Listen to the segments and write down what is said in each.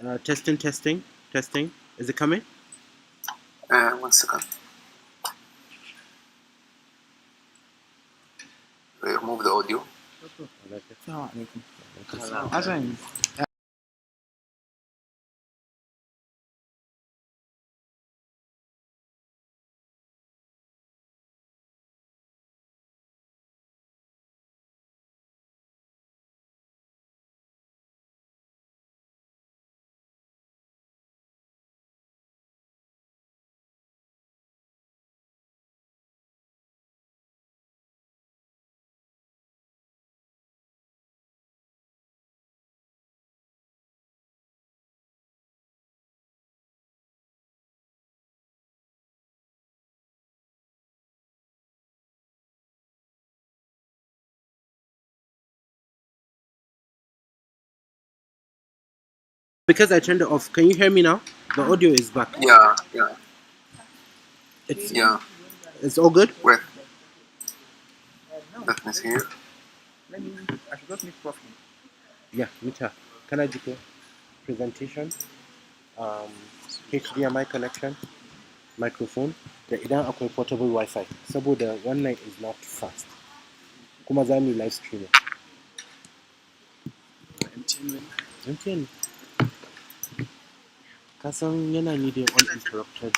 Testing, testing, testing. Is it coming? 1 second. Remove the audio. السلام عليكم. عشان Because I turned it off. Can you hear me now? The audio is back. Yeah. It's Yeah. it's all good. Wait. Let me see. I should just meet Prof. Yeah, meet her. Can I do the presentation? HDMI connection, microphone. Da idan akwai portable Wi-Fi. Saboda wannan is not fast. Kuma za mu yi live streaming. MTN. Kasan yana needing uninterrupted.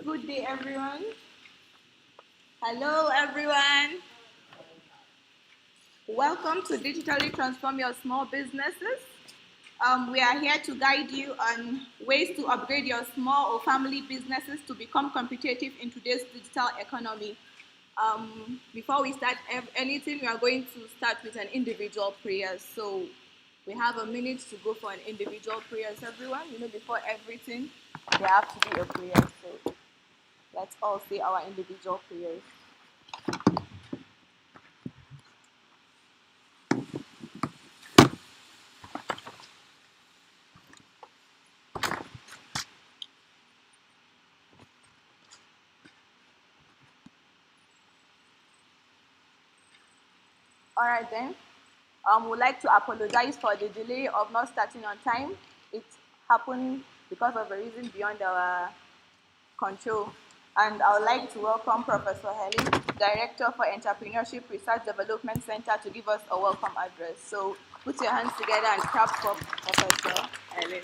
Good day, everyone. Hello, everyone. Welcome to Digitally Transform Your Small Businesses. We are here to guide you on ways to upgrade your small or family businesses to become competitive in today's digital economy. Before we start anything, we are going to start with an individual prayer. So we have a minute to go for an individual prayer. So everyone, before everything, there have to be a prayer. So let's all say our individual prayers. All right then. Would like to apologize for the delay of not starting on time. It happened because of a reason beyond our control. And I would like to welcome Professor Helen, Director for Entrepreneurship Research Development Center, to give us a welcome address. So put your hands together and clap for Professor Helen.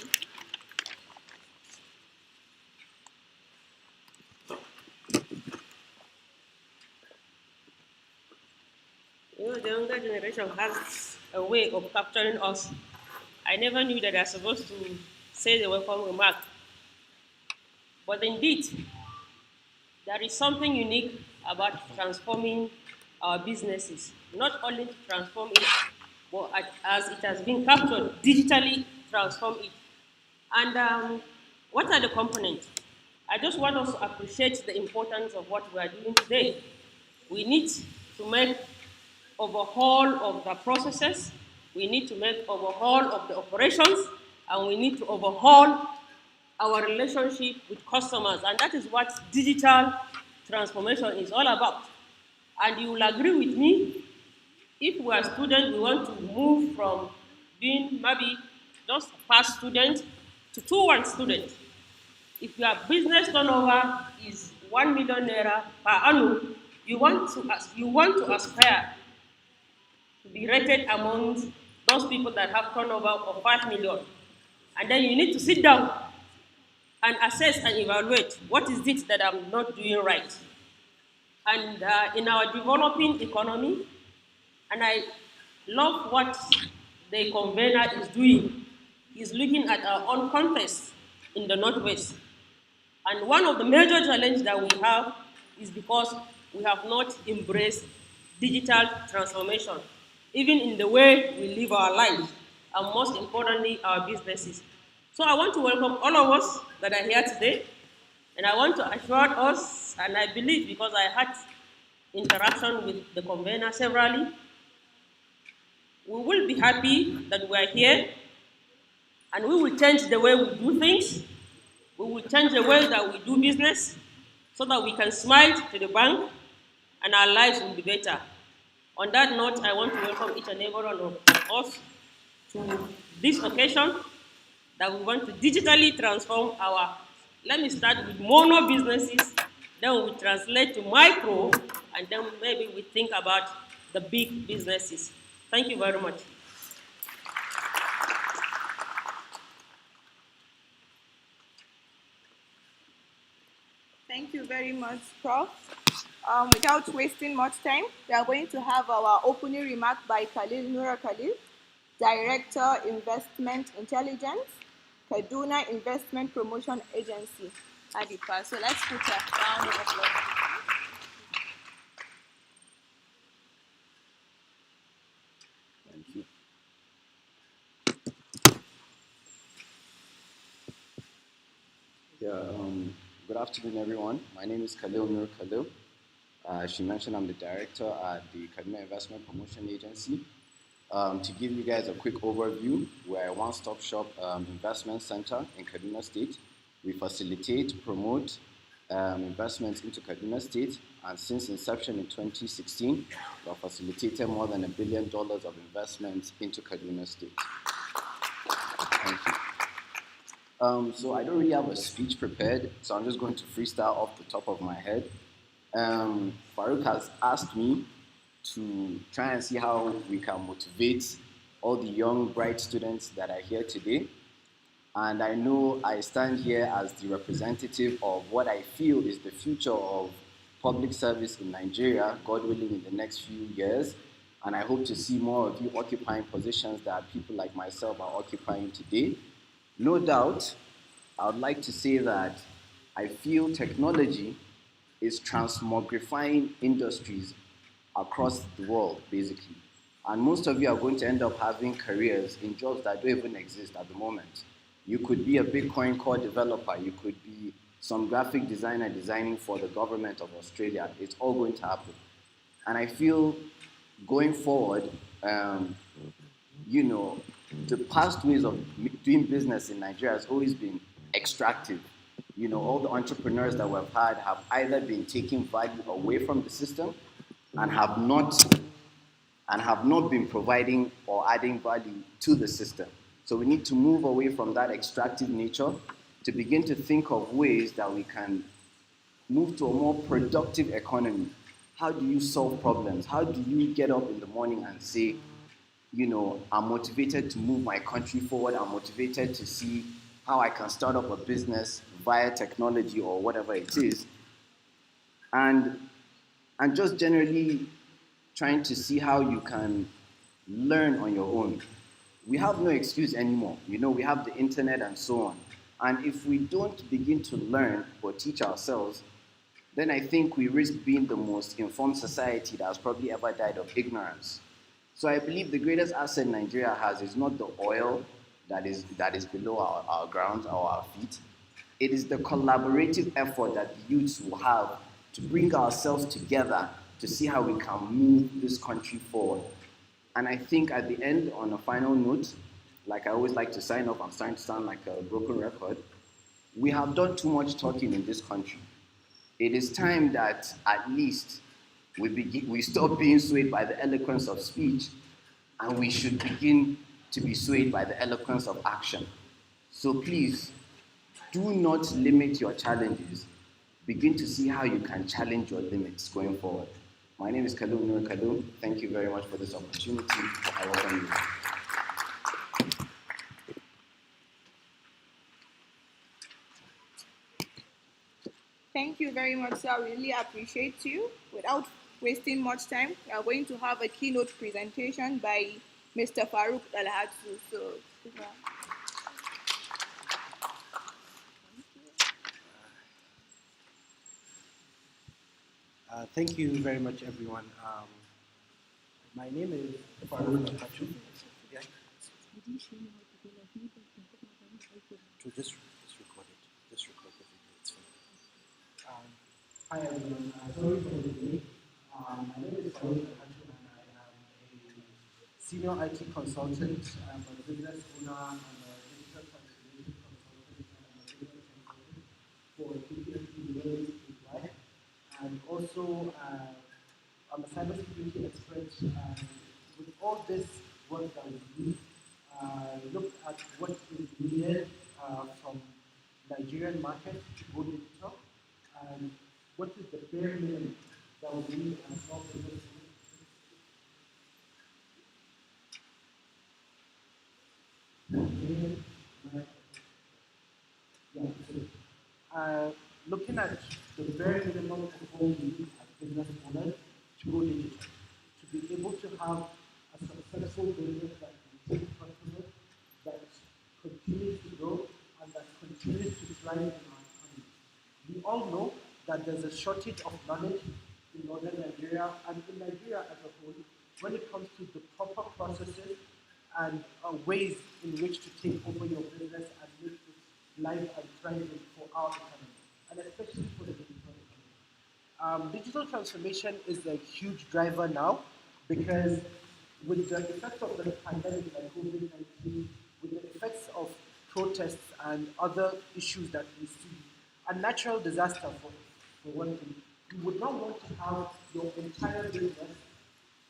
The younger generation has a way of capturing us. I never knew that they're supposed to say the welcome remark. But indeed, there is something unique about transforming our businesses. Not only to transform it, but as it has been captured, digitally transform it. And what are the components? I just want us to appreciate the importance of what we are doing today. We need to make overhaul of the processes, we need to make overhaul of the operations, and we need to overhaul our relationship with customers. And that is what digital transformation is all about. And you will agree with me, if we are students, we want to move from being maybe just a past student to 2-1 student. If your business turnover is 1 million naira per annum, you want to aspire to be rated among those people that have turnover of 5 million. And then you need to sit down and assess and evaluate what is it that I'm not doing right. And in our developing economy, and I love what the convener is doing, he's looking at our own context in the Northwest. And one of the major challenges that we have is because we have not embraced digital transformation, even in the way we live our lives, and most importantly, our businesses. So I want to welcome all of us that are here today, and I want to assure us, and I believe because I had interaction with the convener severally, we will be happy that we are here, and we will change the way we do things. We will change the way that we do business so that we can smile to the bank and our lives will be better. On that note, I want to welcome each and every one of us to this occasion that we want to digitally transform our, let me start with mono businesses, then we translate to micro, and then maybe we think about the big businesses. Thank you very much. Thank you very much, Prof. Without wasting much time, we are going to have our opening remark by Nura Khalil, Director, Investment Intelligence, Kaduna Investment Promotion Agency, ADIPA. So let's put a round of applause. Thank you. Yeah, good afternoon, everyone. My name is Khalil Nur Khalil. She mentioned I'm the director at the Kaduna Investment Promotion Agency. To give you guys a quick overview, we're a one-stop shop investment center in Kaduna State. We facilitate, promote investments into Kaduna State, and since inception in 2016, we have facilitated more than $1 billion of investments into Kaduna State. Thank you. So I don't really have a speech prepared, so I'm just going to freestyle off the top of my head. Farouk has asked me to try and see how we can motivate all the young, bright students that are here today. And I know I stand here as the representative of what I feel is the future of public service in Nigeria, God willing, in the next few years. And I hope to see more of you occupying positions that people like myself are occupying today. No doubt, I would like to say that I feel technology is transmogrifying industries across the world, basically. And most of you are going to end up having careers in jobs that don't even exist at the moment. You could be a Bitcoin core developer, you could be some graphic designer designing for the government of Australia. It's all going to happen. And I feel going forward, you know, the past ways of doing business in Nigeria has always been extractive. You know, all the entrepreneurs that we've had have either been taking value away from the system and have not been providing or adding value to the system. So we need to move away from that extractive nature to begin to think of ways that we can move to a more productive economy. How do you solve problems? How do you get up in the morning and say, you know, I'm motivated to move my country forward. I'm motivated to see how I can start up a business via technology or whatever it is. And just generally trying to see how you can learn on your own. We have no excuse anymore. You know, we have the internet and so on. And if we don't begin to learn or teach ourselves, then I think we risk being the most informed society that has probably ever died of ignorance. So I believe the greatest asset Nigeria has is not the oil that is below our ground or our feet. It is the collaborative effort that the youths will have to bring ourselves together to see how we can move this country forward. And I think at the end, on a final note, like I always like to sign off, I'm starting to sound like a broken record. We have done too much talking in this country. It is time that at least we stop being swayed by the eloquence of speech, and we should begin to be swayed by the eloquence of action. So please, do not limit your challenges. Begin to see how you can challenge your limits going forward. My name is Kalum Nur Kalum. Thank you very much for this opportunity. I welcome you. Thank you very much, sir. I really appreciate you. Without wasting much time, we are going to have a keynote presentation by Mr. Farouk Alhadsu. So, Thank you very much, everyone. My name is Farouk Alhadsu. Yeah. To just record it. Just record the video. It's fine. Hi everyone. Sorry for the delay. My name is Farouk Alhadsu and I am a senior IT consultant. I'm a business owner and a digital transformation consultant and a business consultant for KPMG Worldwide. And also, I'm a cybersecurity expert. And with all this work that we do, looked at what is needed from Nigerian market to go digital, and what is the bare minimum that we need as small businesses. Looking at the very minimum of what we need as business owners to go digital, to be able to have a successful business that can take customers, that continues to grow, and that continues to thrive in our economy. We all know that there's a shortage of knowledge in northern Nigeria and in Nigeria as a whole when it comes to the proper processes and ways in which to take over your business and make it live and thriving for our economy, and especially for the digital economy. Digital transformation is a huge driver now because with the effects of the pandemic like COVID-19, with the effects of protests and other issues that we see, a natural disaster for one thing, you would not want to have your entire business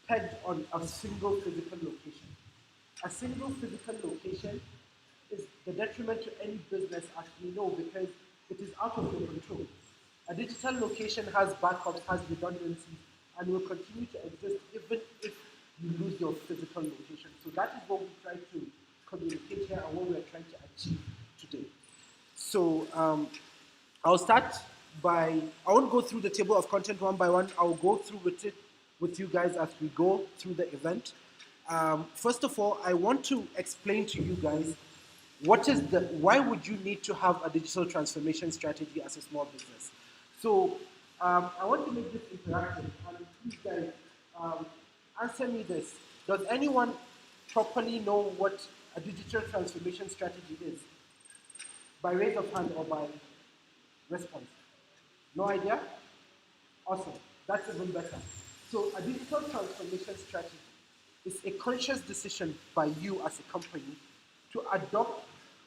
pegged on a single physical location. A single physical location is the detriment to any business, as we know, because it is out of your control. A digital location has backups, has redundancies, and will continue to exist even if you lose your physical location. So that is what we try to communicate here and what we are trying to achieve, to So I'll start by, I won't go through the table of content one by one. I'll go through with it with you guys as we go through the event. First of all, I want to explain to you guys why would you need to have a digital transformation strategy as a small business. So I want to make this interactive, and please guys, answer me this. Does anyone properly know what a digital transformation strategy is? By raise of hand or by response? No idea? Awesome. That's even better. So a digital transformation strategy is a conscious decision by you as a company to adopt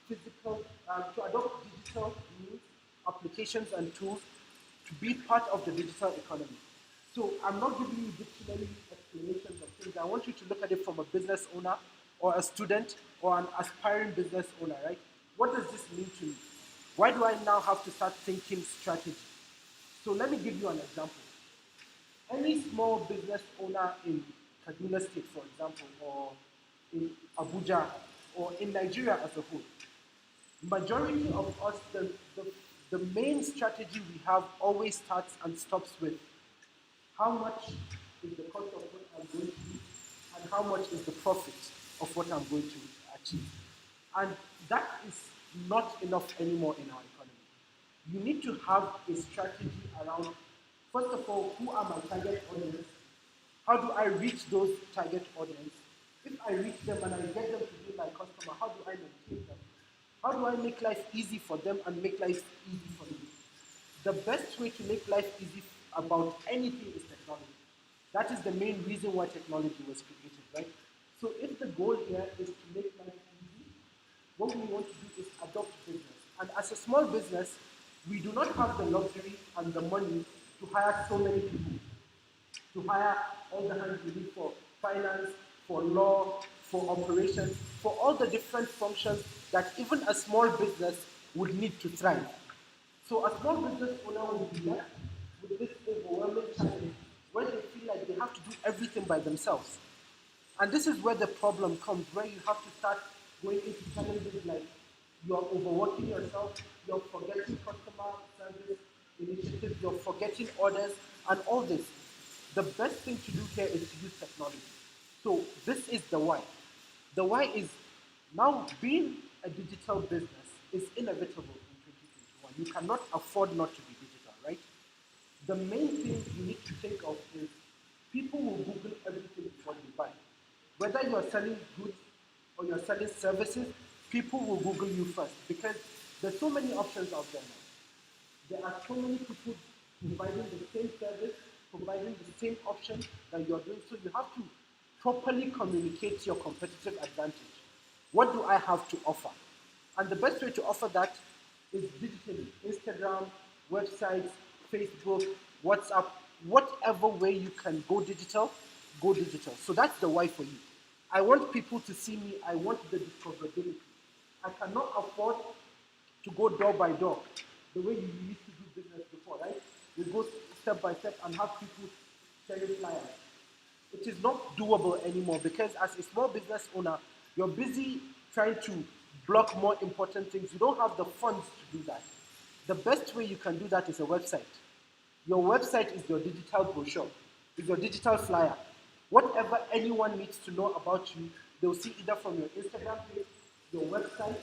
digital means, applications, and tools to be part of the digital economy. So I'm not giving you dictionary explanations of things. I want you to look at it from a business owner or a student or an aspiring business owner, right? What does this mean to me? Why do I now have to start thinking strategy? So let me give you an example. Any small business owner in Kaduna State, for example, or in Abuja, or in Nigeria as a whole, majority of us, the main strategy we have always starts and stops with how much is the cost of what I'm going to do and how much is the profit of what I'm going to achieve. And that is not enough anymore in our economy. You need to have a strategy around, first of all, who are my target audience? How do I reach those target audience? If I reach them and I get them to be my customer, how do I maintain them? How do I make life easy for them and make life easy for me? The best way to make life easy about anything is technology. That is the main reason why technology was created, right? So if the goal here is to make life easy, what we want to do is adopt business. And as a small business, we do not have the luxury and the money to hire so many people, to hire all the hands we need for finance, for law, for operations, for all the different functions that even a small business would need to thrive. So a small business owner will be left with this overwhelming challenge where they feel like they have to do everything by themselves. And this is where the problem comes, where you have to start going into challenges like you're overworking yourself, you're forgetting customer service initiatives, you're forgetting orders, and all this. The best thing to do here is to use technology. So this is the why. The why is now being a digital business is inevitable in 2021. You cannot afford not to be digital, right? The main thing you need to think of is people will Google everything before you buy. Whether you're selling goods or you're selling services, people will Google you first because there's so many options out there now. There are so many people providing the same service, providing the same option that you're doing. So you have to properly communicate your competitive advantage. What do I have to offer? And the best way to offer that is digitally. Instagram, websites, Facebook, WhatsApp, whatever way you can go digital, go digital. So that's the why for you. I want people to see me. I want the discoverability. I cannot afford to go door by door the way you used to do business before, right? You go step by step and have people sharing flyers. It is not doable anymore because as a small business owner, you're busy trying to block more important things. You don't have the funds to do that. The best way you can do that is a website. Your website is your digital brochure, is your digital flyer. Whatever anyone needs to know about you, they'll see either from your Instagram page, your website,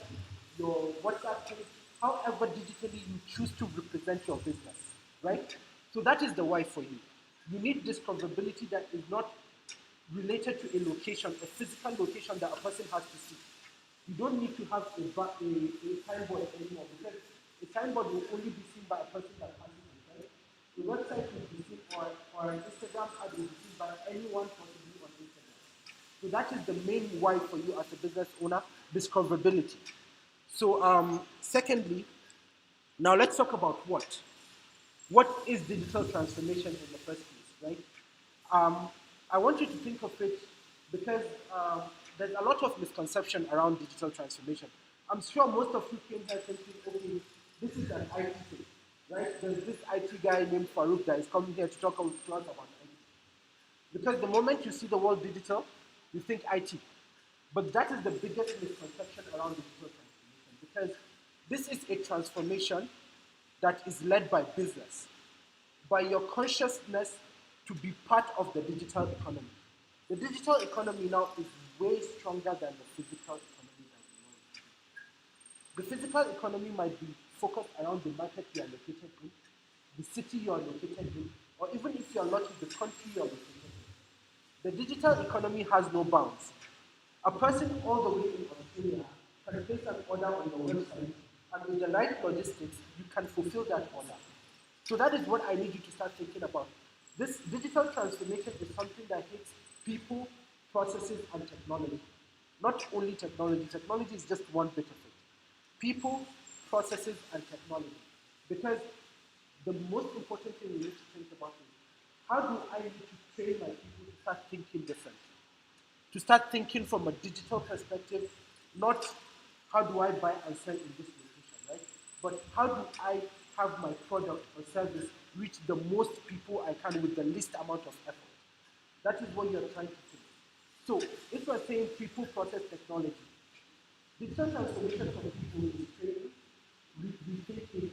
your WhatsApp page, however digitally you choose to represent your business, right? So that is the why for you. You need discoverability that is not related to a location, a physical location that a person has to see. You don't need to have a signboard anymore because a signboard will only be seen by a person that passes it, right? The website will be seen or an Instagram ad will be seen by anyone possibly on Instagram. So that is the main why for you as a business owner, discoverability. So secondly, now let's talk about what. What is digital transformation in the first place, right? I want you to think of it because there's a lot of misconception around digital transformation. I'm sure most of you came here thinking, okay, this is an IT thing, right? There's this IT guy named Farouk that is coming here to talk to us about IT. Because the moment you see the word digital, you think IT. But that is the biggest misconception around digital transformation because This is a transformation that is led by business, by your consciousness to be part of the digital economy. The digital economy now is way stronger than the physical economy that we know it. The physical economy might be focused around the market you are located in, the city you are located in, or even if you are lucky, the country you are located in. The digital economy has no bounds. A person all the way in Australia can place an order on your website, and with the right logistics, you can fulfill that order. So that is what I need you to start thinking about. This digital transformation is something that hits people, processes, and technology. Not only technology, technology is just one bit of it. People, processes, and technology. Because the most important thing we need to think about is how do I need to train my people to start thinking different? To start thinking from a digital perspective, not how do I buy and sell in this location, right? But how do I have my product or service reach the most people I can with the least amount of effort? That is what you're trying to do. So if we're saying people, process, technology, digital transformation for people is training, rethinking,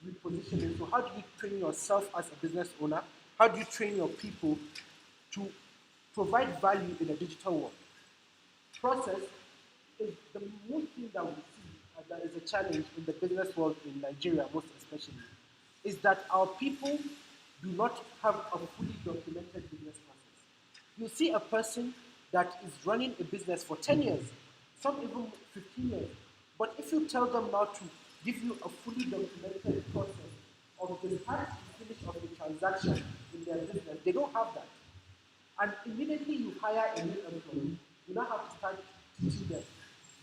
repositioning. So how do you train yourself as a business owner? How do you train your people to provide value in a digital world? Process is the most thing that we see that is a challenge in the business world in Nigeria, most especially, is that our people do not have a fully documented business process. You see a person that is running a business for 10 years, some even 15 years, but if you tell them now to give you a fully documented process of the start to finish of the transaction in their business, they don't have that. And immediately you hire a new employee, you now have to start teaching them.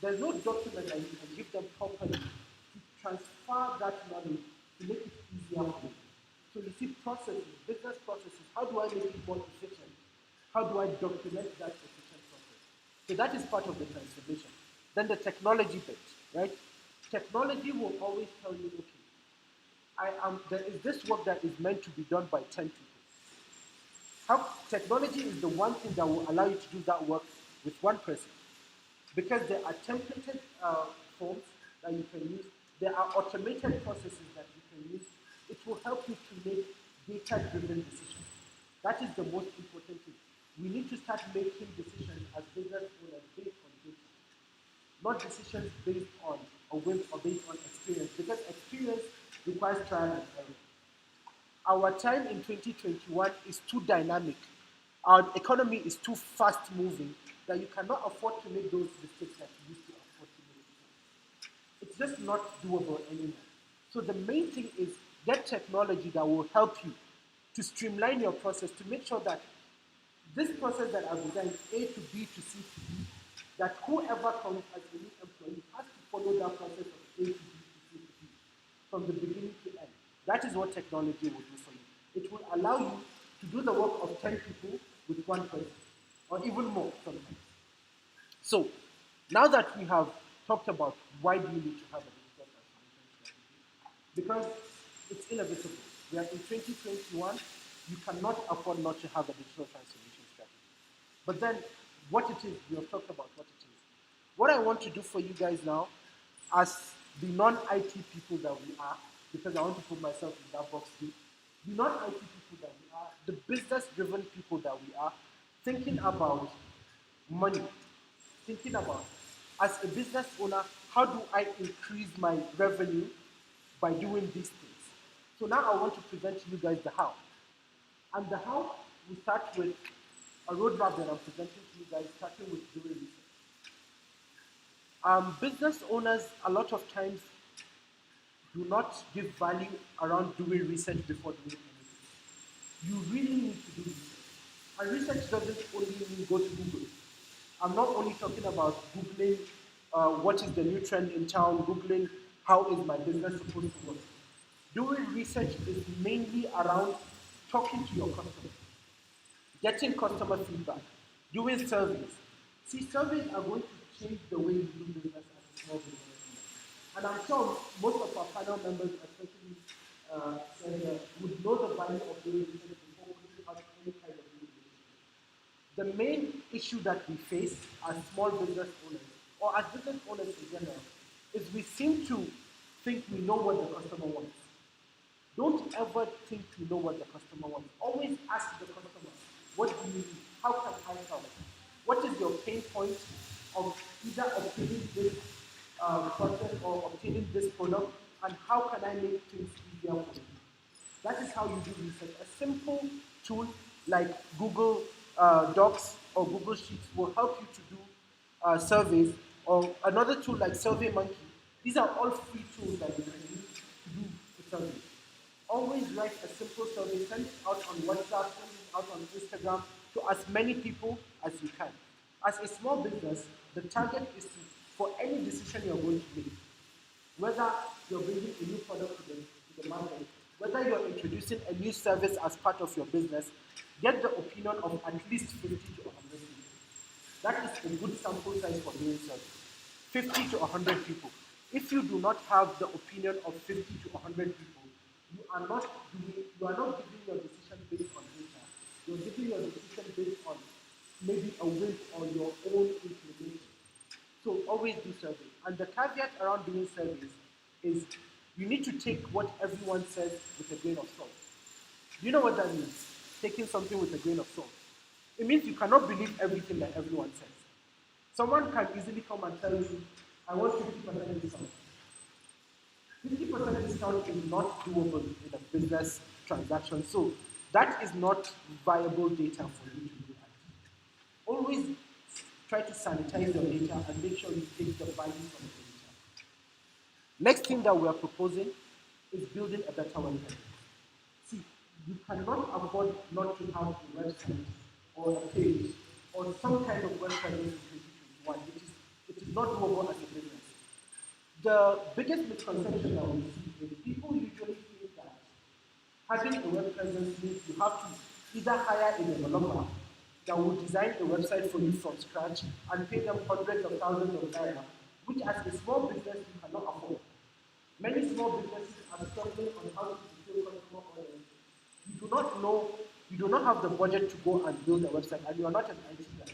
There's no document that you can give them properly to transfer that knowledge to make it easier for them. So you see processes, business processes, how do I make it more efficient? How do I document that efficient process? So that is part of the transformation. Then the technology bit, right? Technology will always tell you, okay, there is this work that is meant to be done by 10 people. How technology is the one thing that will allow you to do that work with one person. Because there are templated forms that you can use, there are automated processes that you can use. It will help you to make data-driven decisions. That is the most important thing. We need to start making decisions as business owners based on data, not decisions based on a whim or based on experience, because experience requires trial and error. Our time in 2021 is too dynamic. Our economy is too fast moving that you cannot afford to make those mistakes that you used to afford to make before. It's just not doable anymore. So the main thing is get technology that will help you to streamline your process to make sure that this process that I've designed A to B to C to D, that whoever comes as a new employee has to follow that process of A to B to C to D from the beginning to end. That is what technology will do for you. It will allow you to do the work of 10 people with one person, or even more sometimes. So, now that we have talked about why do you need to have a digital transformation strategy, because it's inevitable. We are in 2021, you cannot afford not to have a digital transformation strategy. But then, what it is, we have talked about what it is. What I want to do for you guys now, as the non-IT people that we are, because I want to put myself in that box too, the non-IT people that we are, the business-driven people that we are, thinking about money, thinking about, as a business owner, how do I increase my revenue by doing these things? So now I want to present to you guys the how. And the how, we start with a roadmap that I'm presenting to you guys, starting with doing research. Business owners, a lot of times, do not give value around doing research before doing anything. You really need to do research. And research doesn't only mean go to Google. I'm not only talking about Googling what is the new trend in town, Googling how is my business supposed to work. Doing research is mainly around talking to your customers, getting customer feedback, doing surveys. See, surveys are going to change the way you do business as a small business owner. And I'm sure most of our panel members, especially would know the value of doing research before putting out any kind of new initiative. The main issue that we face as small business owners, or as business owners in general, is we seem to think we know what the customer wants. Don't ever think you know what the customer wants. Always ask the customer, what do you need? How can I help? What is your pain point of either obtaining this process or obtaining this product, and how can I make things easier for you? That is how you do research. A simple tool like Google Docs or Google Sheets will help you to do surveys, or another tool like SurveyMonkey. These are all free tools that you can use to do a survey. Always write a simple survey, send it out on WhatsApp, send it out on Instagram to as many people as you can. As a small business, the target is to, for any decision you're going to make, whether you're bringing a new product to the market, whether you're introducing a new service as part of your business, get the opinion of at least 50 to 100 people. That is a good sample size for doing survey. 50 to 100 people. If you do not have the opinion of 50 to 100 people, you are not giving your decision based on data. You're giving your decision based on maybe a whim or your own inclination. So always do surveys. And the caveat around doing surveys is you need to take what everyone says with a grain of salt. Do you know what that means? Taking something with a grain of salt. It means you cannot believe everything that everyone says. Someone can easily come and tell you, I want 50% discount. 50% discount is not doable in a business transaction, so that is not viable data for you to do that. Always try to sanitize your data and make sure you take the value from the data. Next thing that we are proposing is building a better website. See, you cannot afford not to have a website or a page or some kind of website in 2021. It is not doable as a business. The biggest misconception that we see is people usually think that having a web presence means you have to either hire a developer that will design a website for you from scratch and pay them hundreds of thousands of naira, which as a small business you cannot afford. Many small businesses are struggling on how to fulfill customer orders. You do not have the budget to go and build a website, and you are not an IT guy.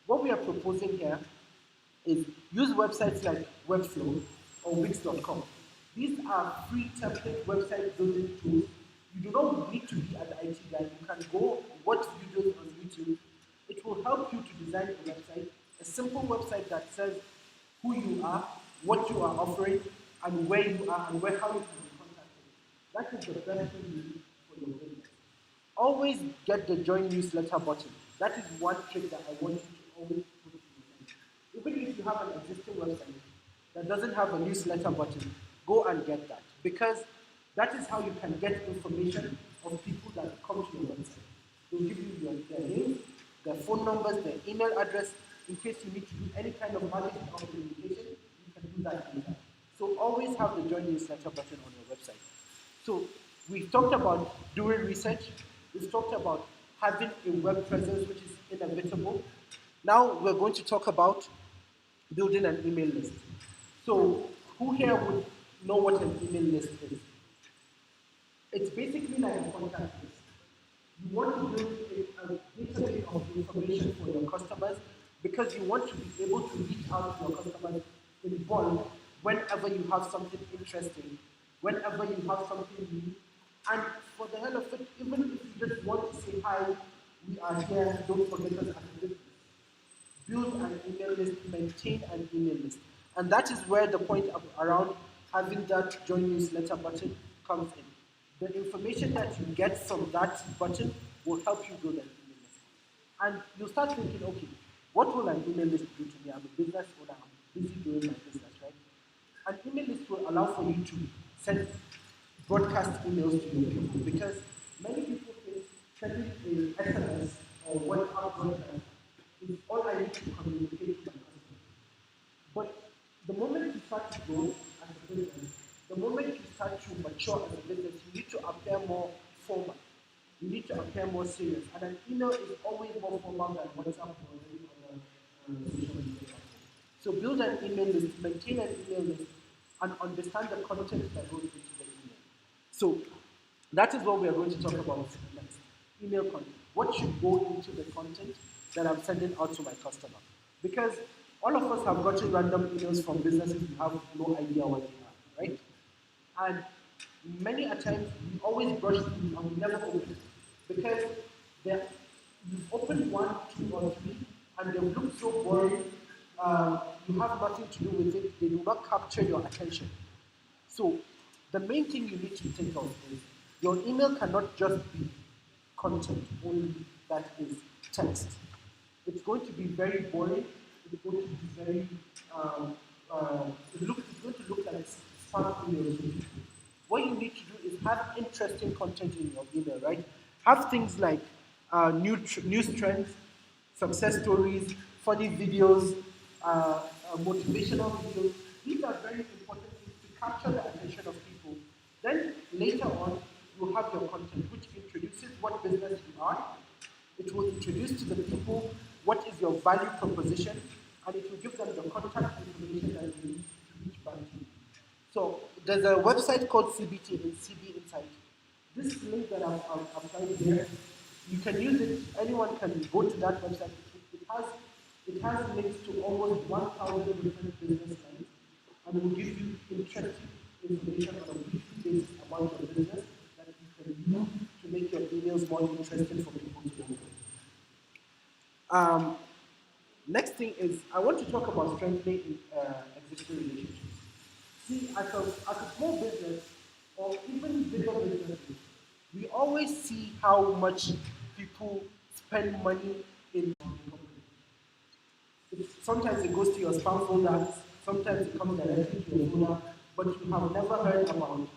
What we are proposing here is use websites like Webflow or Wix.com. These are free template website building tools. You do not need to be an IT guy. You can go watch videos on YouTube. It will help you to design a website, a simple website that says who you are, what you are offering, and where you are, and how you can be contacted. That is the best thing you need for your business. Always get the join newsletter button. That is one trick that I want you to always put in your mind. Even if you have an existing website that doesn't have a newsletter button, go and get that. Because that is how you can get information of people that come to your website. They'll give you their names, their phone numbers, their email address. In case you need to do any kind of marketing or communication, you can do that later. So always have the join newsletter button on your website. So we've talked about doing research. We've talked about having a web presence, which is inevitable. Now we're going to talk about building an email list. So who here would know what an email list is? It's basically like a contact list. You want to build a database of information for your customers because you want to be able to reach out to your customers in bulk whenever you have something interesting, whenever you have something new. And for the hell of it, even if you just want to say, hi, we are here, don't forget us as a business. Build an email list, maintain an email list. And that is where the point around having that join newsletter button comes in. The information that you get from that button will help you build an email list. And you'll start thinking, okay, what will an email list do to me? I'm a business owner, I'm busy doing my business, right? An email list will allow for you to send broadcast emails to your people because many people think sending an SMS or WhatsApp broadcast is all I need to communicate to my customer. But the moment you start to grow as a business, the moment you start to mature as a business, you need to appear more formal. You need to appear more serious. And an email is always more formal than WhatsApp or any other social media platform. So build an email list, maintain an email list, and understand the content that goes into the email. So that is what we are going to talk about next. Email content. What should go into the content that I'm sending out to my customer? Because all of us have gotten random emails from businesses we have no idea what they are, right? And many a times we always brush through and we never open because they you've opened one, two, or three, and they look so boring. You have nothing to do with it. They do not capture your attention. So the main thing you need to think of is your email cannot just be content only that is text. It's going to be very boring. It's going to be very it's going to look like spam emails to people. What you need to do is have interesting content in your email, right? Have things like news trends, success stories, funny videos, motivational videos. These are very important things to capture the attention of people. Then later on, you have your content, which introduces what business you are. It will introduce to the people what is your value proposition, and it will give them the contact information that they need to reach back to you. So there's a website called CBT in CB Insight. This link that I've applied here, you can use it. Anyone can go to that website. It has links to almost 1,000 different business lines, and it will give you interesting information on a weekly basis about your business that you can use to make your emails more interesting for people to open. Next thing is, I want to talk about strengthening existing relationships. See, as a small business, or even bigger businesses, we always see how much people spend money in sometimes it goes to your spam folder, sometimes it comes directly to your folder, but you have never heard about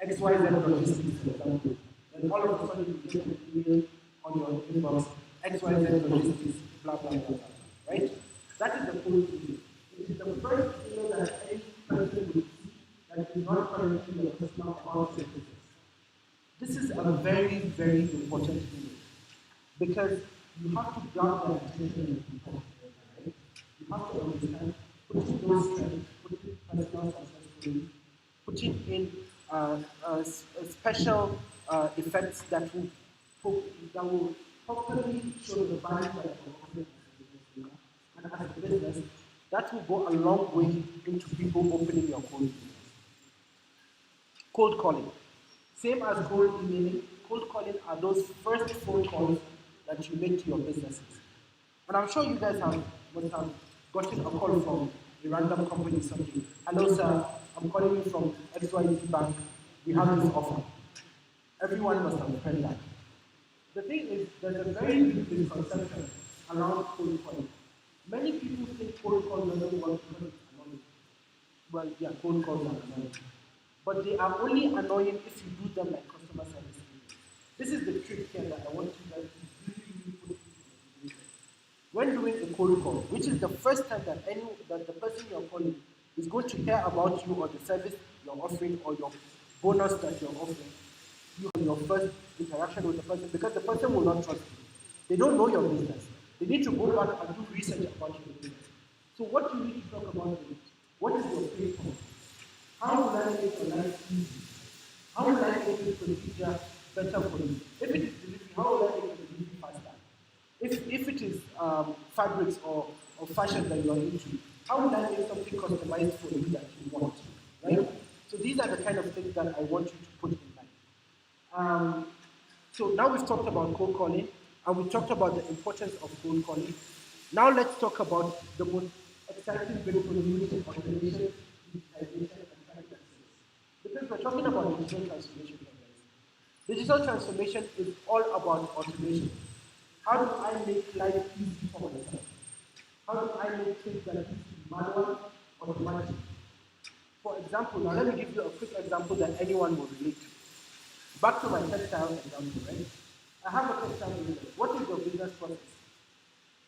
XYZ logistics, for example. And all of a sudden you get an email on your inbox, XYZ logistics, blah, blah, blah, blah, right? That is the full email. It is the first email that any person will see that is not currently your personal account services. This is a very, very important email because you have to grab their attention of people. Right? You have to understand, putting those strengths, putting personal success stories, putting in special effects that will properly show the value that you're offering as a business, that will go a long way into people opening your cold emails. Cold calling. Same as cold emailing, cold calling are those first phone calls that you make to your businesses. And I'm sure you guys have gotten a call from a random company something. Hello sir, I'm calling you from XYZ Bank. We have this offer. Everyone must have heard that. The thing is, there's a very big misconception around cold calling. Many people think cold calls doesn't work because it's annoying. Well, yeah, cold calls are annoying. But they are only annoying if you do them like customer service emails. This is the trick here that I want you guys to really put into consideration. When doing a cold call, which is the first time that the person you're calling is going to care about you or the service you're offering or your bonus that you're offering, your first interaction with the person, because the person will not trust you. They don't know your business. They need to go back and do research about your business. So what you need to talk about is, what is your pain point? How will I make your life easy? How will I make this procedure better for you? If it is delivery, how will I make the delivery faster? If it is fabrics or fashion that you are into, how will I make something customized for you that you want? Right? So these are the kind of things that I want you to put in mind. So now we've talked about cold calling, and we talked about the importance of cold calling. Now let's talk about the most exciting bit for you, which is automation, digitization, because we're talking about digital transformation here, guys. Digital transformation is all about automation. How do I make life easy for myself? How do I make things that used to be manual automatic? For example, now let me give you a quick example that anyone will relate to. Back to my textile example, right? I have a textile business. What is your business process?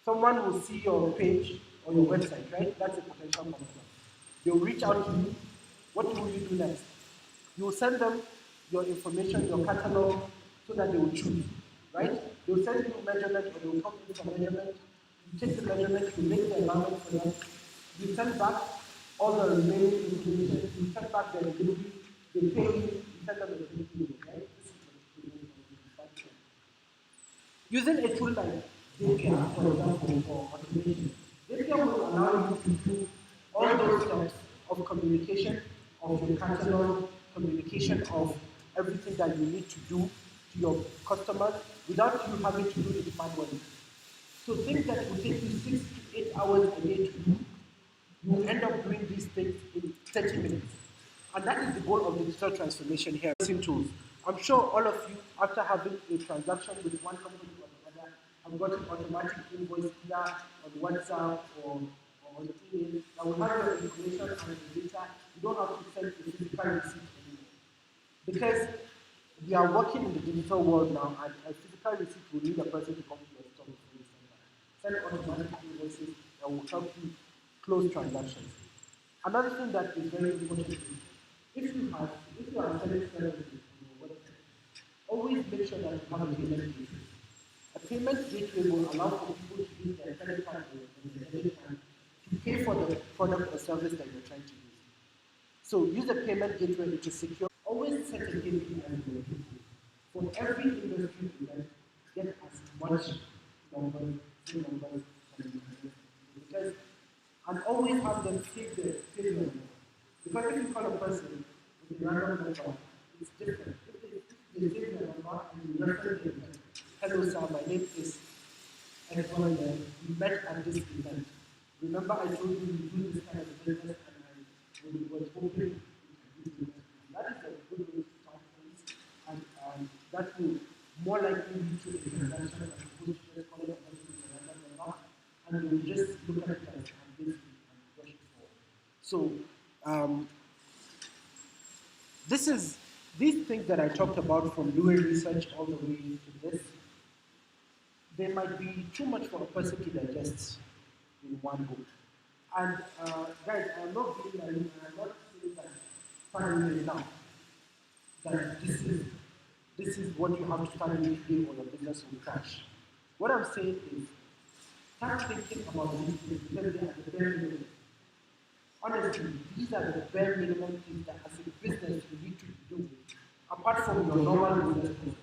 Someone will see your page or your website, right? That's a potential customer. They'll reach out to you. What will you do next? You will send them your information, your catalog, so that they will choose, right? They will send you measurement, or they will come in for measurement. You take the measurement, you make the environment for them. You send back all the remaining information. You send back their delivery. They pay you. You send them the delivery, right? Using a tool like Zapier, for example, for automation, Zapier will allow you to do all those steps of communication of your catalog, communication of everything that you need to do to your customers without you having to do it manually. So things that will take you 6 to 8 hours a day to do, you end up doing these things in 30 minutes. And that is the goal of the digital transformation here. Tools. I'm sure all of you, after having a transaction with one company or the other, have gotten automatic invoice here on WhatsApp or on email that will have your information and the data. You don't have to send a physical receipt anymore. Because we are working in the digital world now, and a physical receipt will need a person to come to your store before you send that. Send automatic invoices that will help you close transactions. Another thing that is very important is if you are selling services on your website, always make sure that you have a payment gateway. A payment gateway will allow for people to use their credit card or their debit card to pay for the product or service that you're trying to use. So use a payment gateway which is secure. Always set a KPI as your gateway. For every industry event, get as much numbers as you can. Because and always have them save their number. Because if you call a person with a random number, it's different. If they save their number and you reference the event, hello sir, my name is Edward, we met at this event. Remember I told you we do this kind of business and I was hoping we can do this. That is a good way to start things, and that will more likely lead to a transaction as opposed to just calling a person with a random number, and you will just look at it as so these things that I talked about, from doing research all the way to this, they might be too much for a person to digest in one go. And guys, I'm not being naive, I'm not saying that finally now that this is what you have to start doing today or your business will crash. What I'm saying is start thinking about these things because they are the bare minimum. Honestly, these are the bare minimum things that as a business you need to do, apart from your normal business process.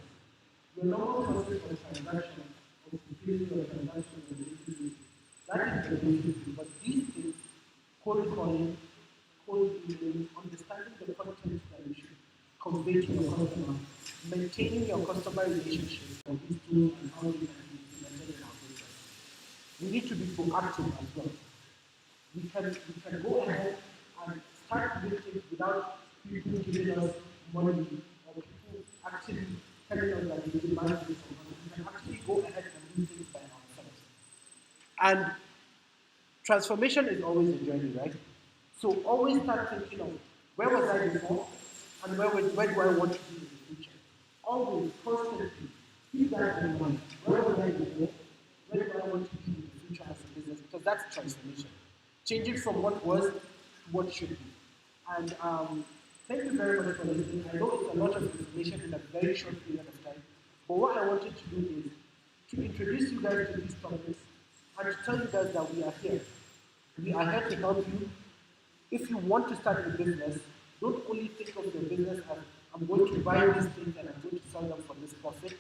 Your normal process of transaction, of fulfilling your transaction on a daily basis, that is the basic. But these things, cold calling, cold emailing, understanding the content that you should convey to your customer, maintaining your customer relationship for these tools and how they can be implemented in our business. We need to be proactive as well. We can go ahead and start doing things without people giving us money or people actually telling us that they demand this from us. We can actually go ahead and do things by ourselves. And transformation is always a journey, right? So always start thinking of where was I before and where do I want to be in the future. Always, constantly, keep that in mind. Where was I before? Where do I want to be in the future as a business? Because that's transformation. Changing from what was to what should be. And thank you very much for listening. I know it's a lot of information in a very short period of time, but what I wanted to do is to introduce you guys to these topics and to tell you guys that we are here. We are here to help you. If you want to start a business, don't only think of your business as I'm going to buy these things and I'm going to sell them for this profit.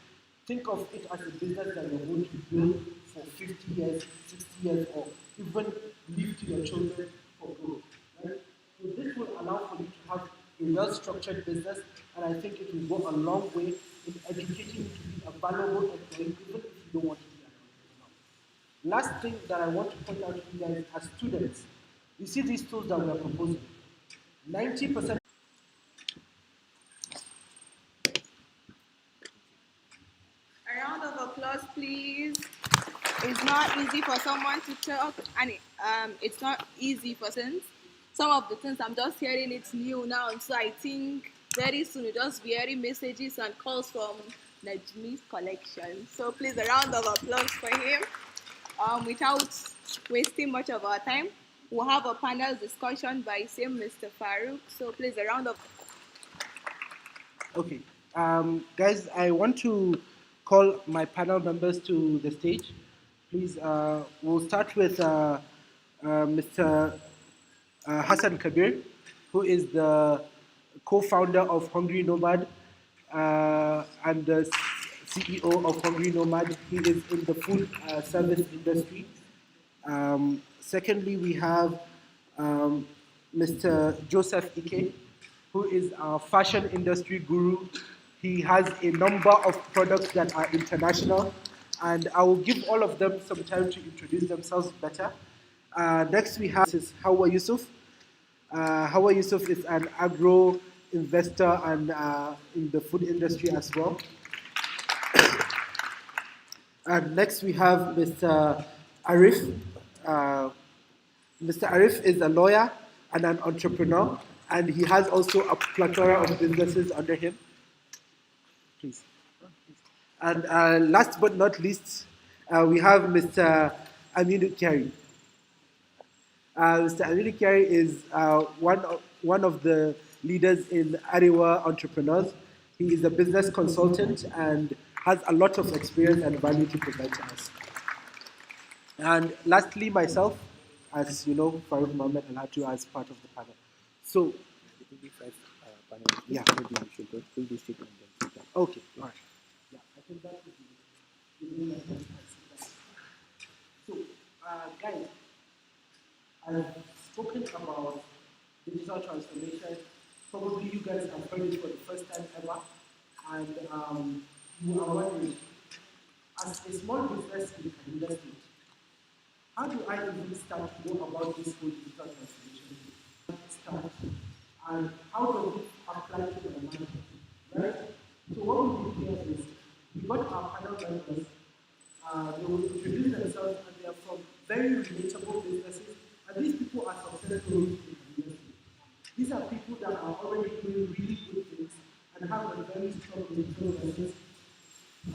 Think of it as a business that you're going to build for 50 years, 60 years, or even leave to your children for growth. Right? So this will allow for you to have a well-structured business, and I think it will go a long way in educating you to be a valuable employee, even if you don't want to be an entrepreneur. Last thing that I want to point out to you guys as students, you see these tools that we are proposing. 90%. A round of applause, please. It's not easy for someone to talk, and it's not easy for some of the things I'm just hearing. It's new now, and so I think very soon you'll just be hearing messages and calls from Najmi's collection. So please, a round of applause for him. Without wasting much of our time, we'll have a panel discussion by same Mr. Farouk. So please, a round of. Okay, guys, I want to call my panel members to the stage. Please, we'll start with Mr. Hassan Kabir, who is the co-founder of Hungry Nomad and the CEO of Hungry Nomad. He is in the food service industry. Secondly, we have Mr. Joseph Ike, who is a fashion industry guru. He has a number of products that are international, and I will give all of them some time to introduce themselves better. Next, we have is Hawa Yusuf. Hawa Yusuf is an agro investor and in the food industry as well. And next, we have Mr. Arif. Uh, Mr. Arif is a lawyer and an entrepreneur, and he has also a plethora of businesses under him. Please. And last but not least, we have Mr. Aminu Kyari. Mr. Aminu Kyari is one of the leaders in Ariwa Entrepreneurs. He is a business consultant and has a lot of experience and value to provide to us. And lastly, myself, as you know, Farouk Mohammed Alhatu as part of the panel. So, yeah, maybe we should go through this statement. Okay, all right. Yeah, I think that would be. So, guys, I've spoken about digital transformation. Probably you guys have heard it for the first time ever, and you are wondering, as a small business in Kaduna State, how do I even start to know about this whole digital transformation? Start, and how does it apply to the market, right? So what we do here is, we got our panel members, they will introduce themselves, and they are from very relatable businesses, and these people are successful in the community. These are people that are already doing really good things and have a very strong digital presence.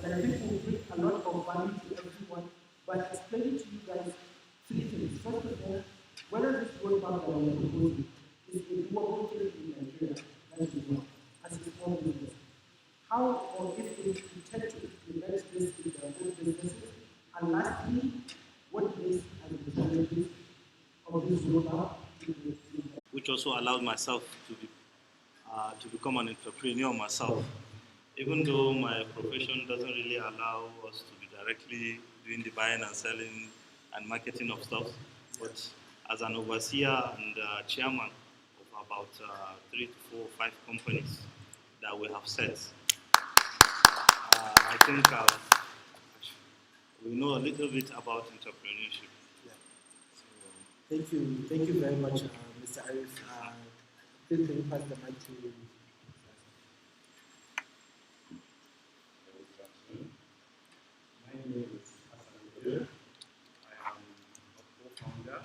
And I think will bring a lot of value to everyone by explaining to you guys three things. First of all, whether this roadmap that we are proposing is a doable thing in Nigeria, that is one, as a small business. How or if they intend to implement this in their own businesses. And lastly, what is and the challenges of this roadmap, which also allowed myself to become an entrepreneur myself. Even though my profession doesn't really allow us to be directly doing the buying and selling and marketing of stuff, but as an overseer and chairman of about 3 to 4 or 5 companies that we have set, I think we know a little bit about entrepreneurship. Yeah. So, thank you very much, Mr. Arif. Please can you pass the mic to My name is Hassan Gure. I am a co-founder of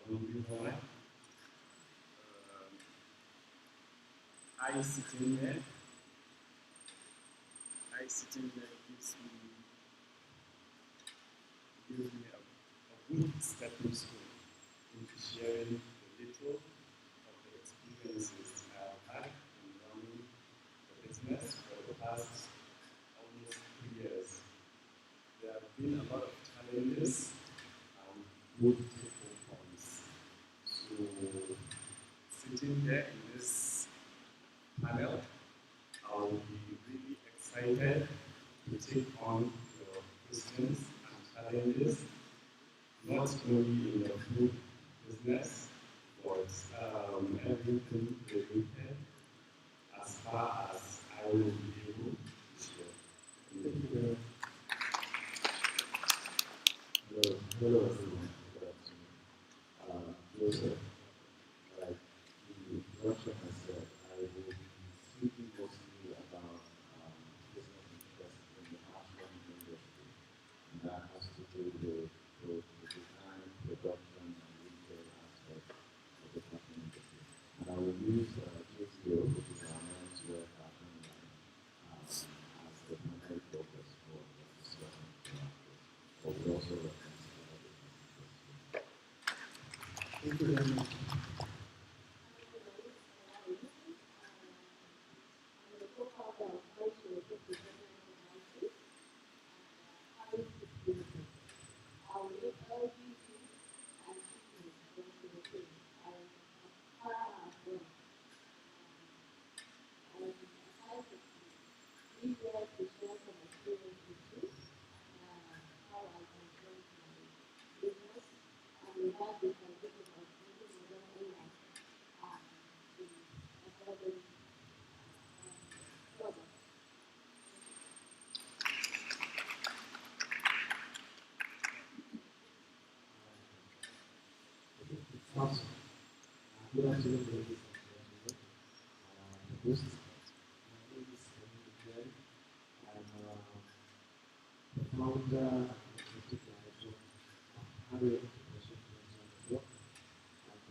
Columbia Online. I sit in there gives me a good stepping stone into sharing a little of the experiences I have had in running the business for the past almost 3 years. There have been a lot of challenges and good take-home points. So, sitting there in this panel, I will be really excited to take on your questions and challenges, not only in the food business, but everything related as far as I will be able to share. Thank you very much. Hello everyone. Good afternoon. Joseph, like the introduction has said, I will be speaking mostly about business interest in the fashion industry, and that has to do with both the design, production, and retail aspect of the fashion industry. And I will use JCO, which is our menswear fashion line, as the primary focus for the discussion tonight. But we also reference other businesses. Thank you very much. ladies and gentlemen. The host, my name is Emil Gary. I'm the founder and executive director of Harriet Entrepreneurship Network. And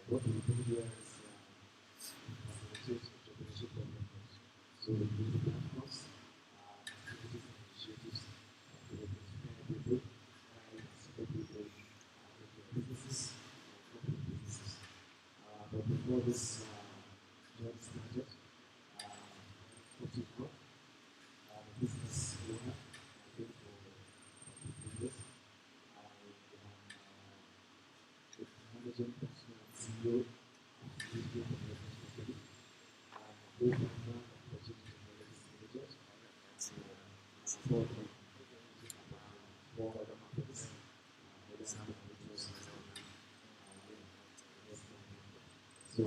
what we do here is facilitate entrepreneurship development. So we do platforms, activities and initiatives to inspire people and support people with their businesses and open businesses. But before this journey started, I'm 44, business owner. I've been for 15 years. I am the managing partner and CEO of Digital Development Company. I'm a co-founder of Project Technologies Limited. And support about 4 other companies. Other companies so,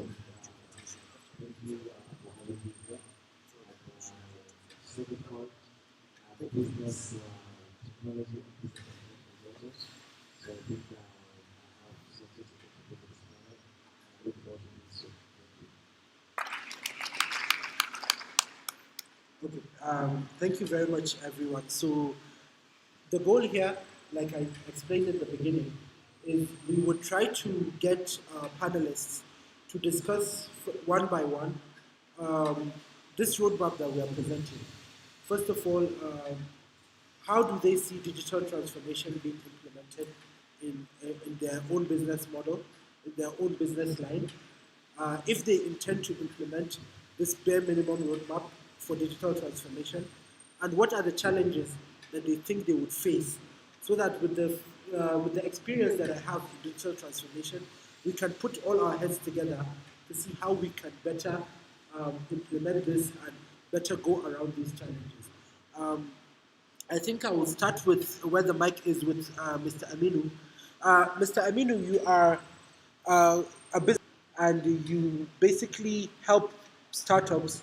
thank you for having me here. Second part, the business technology and business consultants. So I think I have something to contribute to this panel. I look forward to doing so. Thank you. Okay, thank you very much, everyone. So the goal here, like I explained in the beginning, is we would try to get panelists to discuss one by one this roadmap that we are presenting. First of all, how do they see digital transformation being implemented in their own business model, in their own business line? If they intend to implement this bare minimum roadmap for digital transformation, and what are the challenges that they think they would face, so that with the experience that I have in digital transformation, we can put all our heads together to see how we can better implement this and better go around these challenges. I think I will start with where the mic is with Mr. Aminu. Mr. Aminu, you are a business and you basically help startups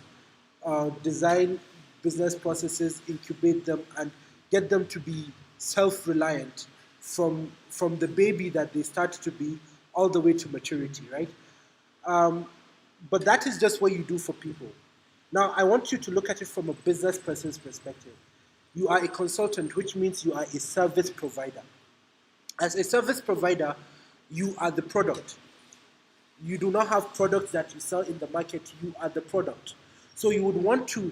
design business processes, incubate them, and get them to be self-reliant from the baby that they start to be all the way to maturity, right? But that is just what you do for people. Now, I want you to look at it from a business person's perspective. You are a consultant, which means you are a service provider. As a service provider, you are the product. You do not have products that you sell in the market, you are the product. So you would want to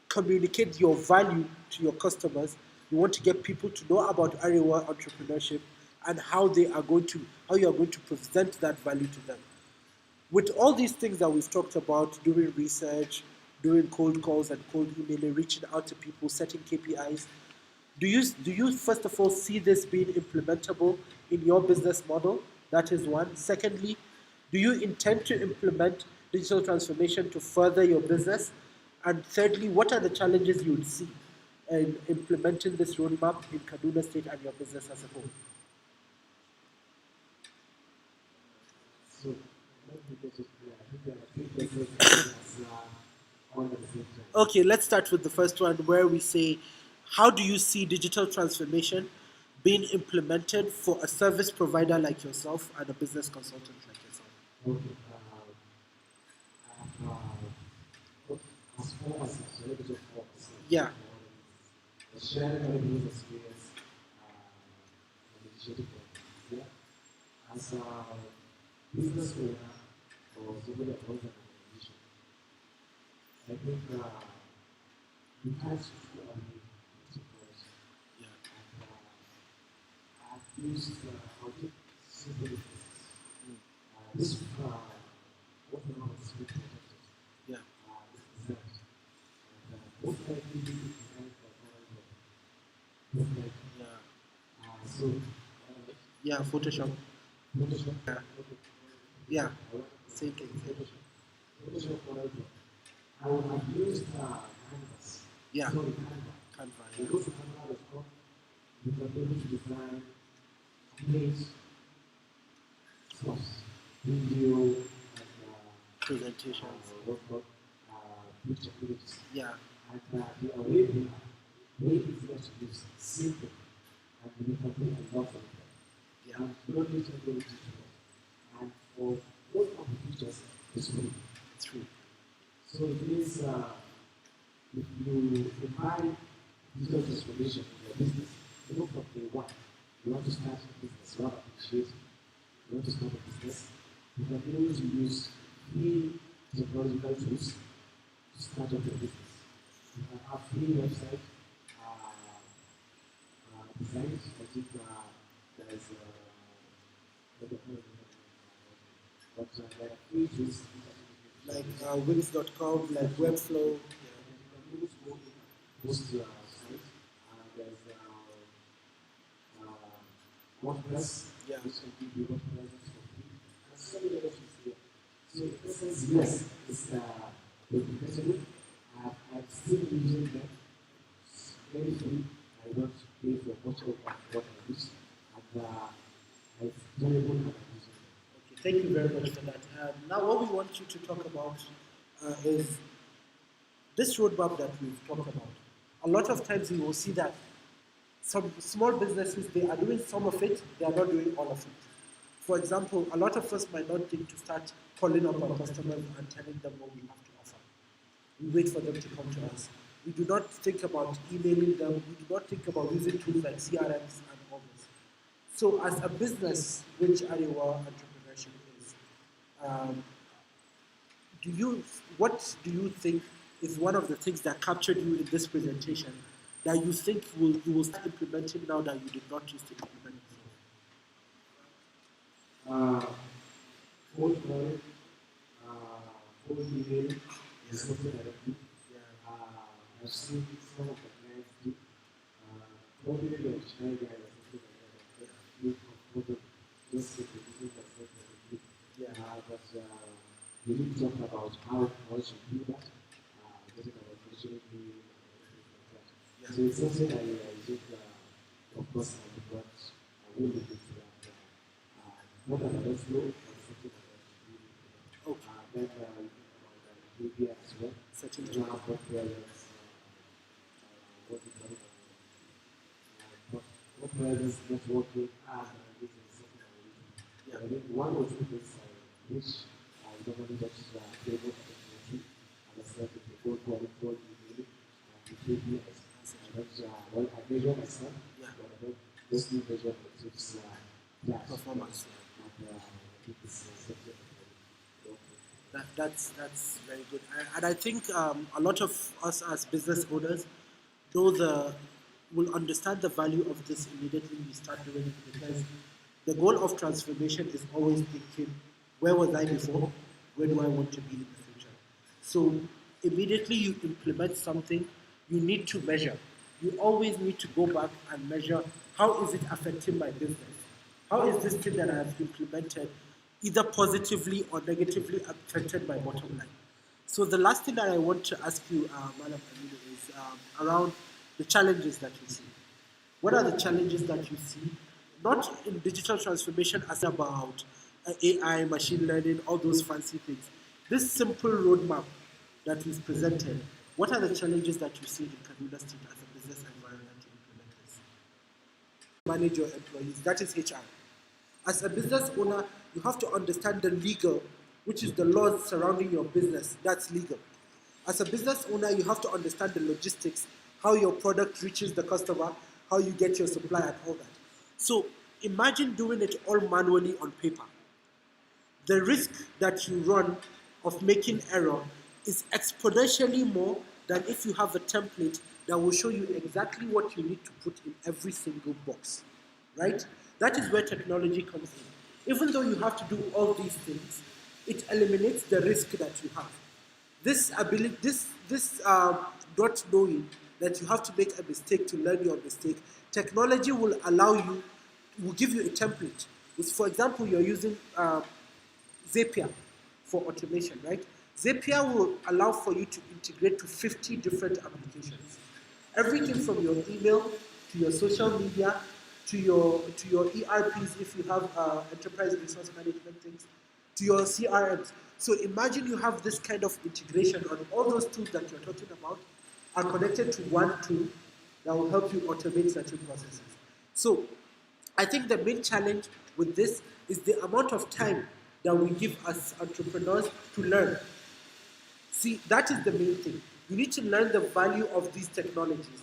communicate your value to your customers. You want to get people to know about Arewa entrepreneurship and how you are going to present that value to them. With all these things that we've talked about, doing research, doing cold calls and cold emailing, reaching out to people, setting KPIs, do you first of all see this being implementable in your business model? That is one. Secondly, do you intend to implement digital transformation to further your business? And thirdly, what are the challenges you would see in implementing this roadmap in Kaduna State and your business as a whole? So, let me get it clear. I think there are 3 questions on the same time. Okay, let's start with the first one where we say, how do you see digital transformation being implemented for a service provider like yourself and a business consultant like yourself? Okay. As far as a celebrity focus, Yeah. sharing my business experience and initiative yeah. As a business owner or somebody that runs an organization, I think you have to feel a need to technology. Yeah. And I've used audit simple businesses. This what we know is good protected. Yeah. This is that. And most likely this is designed for foreign. Most likely. Yeah. So Yeah, Photoshop. Photoshop. Yeah. Yeah. Same thing. Photoshop foreign. I would have used Canvas. Yeah. Sorry, Canva. Canva. You go to Canva.com, you can be able to design images, source, video, and Presentations. picture images. Yeah. And they are way easier to use, simple, and you can do a lot of them. Yeah. And purely technology tools. And for most of the features is free. It's free. So it means if you define digital transformation in your business, you know from day one, you want to start a business, you want to appreciate, you want to start a business, you can be able to use free technological tools to start up your business. You can have free website designs. I think there's there are free tools Like Wix.com, like Webflow. you can use to host your site. There's WordPress, Yeah. which can give you WordPress for free. And so many other things here. So in essence, yes, it's profitable. I'm still using them. It's very free. I don't pay for much of what I use. And it's durable and I'm using them. Okay, thank you very much for that. Now, what we want you to talk about is this roadmap that we've talked about. A lot of times you will see that some small businesses, they are doing some of it, they are not doing all of it. For example, a lot of us might not think to start calling up our customers and telling them what we have to offer. We wait for them to come to us. We do not think about emailing them. We do not think about using tools like CRMs and all this. So as a business, which Arewa Entrepreneurship is, what do you think is one of the things that captured you in this presentation that you think you will start implementing now that you did not used to implement before? Cold calling, cold email, is something that I do. I've seen some of the clients do. Probably the China guy or something like that. I feel comfortable just with the using the stuff that I do. But we need to talk about how one should do that. Getting our operational view and everything like that. So it's something I think, of course, I will look into that. Not that I don't know, but something that I should do. Then we think about behavior as well. Certain You know, how presence, what we call what presence, networking, and this is something that we do. I think one or two things which normally just table technology, and I said the goal quality, email, and the KPIs. That's well, I measure myself, but I don't mostly measure my tips Performance. And I think it's something That's very good. And I think a lot of us as business owners will understand the value of this immediately we start doing it, because the goal of transformation is always thinking, where was I before? Where do I want to be in the future? So immediately you implement something, you need to measure. You always need to go back and measure, how is it affecting my business? How is this thing that I have implemented either positively or negatively affected my bottom line? So the last thing that I want to ask you, Madam Aminu, is around the challenges that you see. What are the challenges that you see, not in digital transformation as about AI, machine learning, all those fancy things. This simple roadmap that is presented, what are the challenges that you see in Kaduna State as a business environment to implement this? Manage your employees, that is HR. As a business owner, you have to understand the legal, which is the laws surrounding your business, that's legal. As a business owner, you have to understand the logistics, how your product reaches the customer, how you get your supply and all that. So imagine doing it all manually on paper. The risk that you run of making error is exponentially more than if you have a template that will show you exactly what you need to put in every single box, right? That is where technology comes in. Even though you have to do all these things, it eliminates the risk that you have. This ability, not knowing that you have to make a mistake to learn your mistake, technology will allow you, will give you a template. For example, you're using Zapier for automation, right? Zapier will allow for you to integrate to 50 different applications. Everything from your email to your social media to your ERPs if you have enterprise resource management things, to your CRMs. So imagine you have this kind of integration on all those tools that you're talking about are connected to one tool that will help you automate certain processes. So I think the main challenge with this is the amount of time that we give as entrepreneurs to learn. See, that is the main thing. You need to learn the value of these technologies.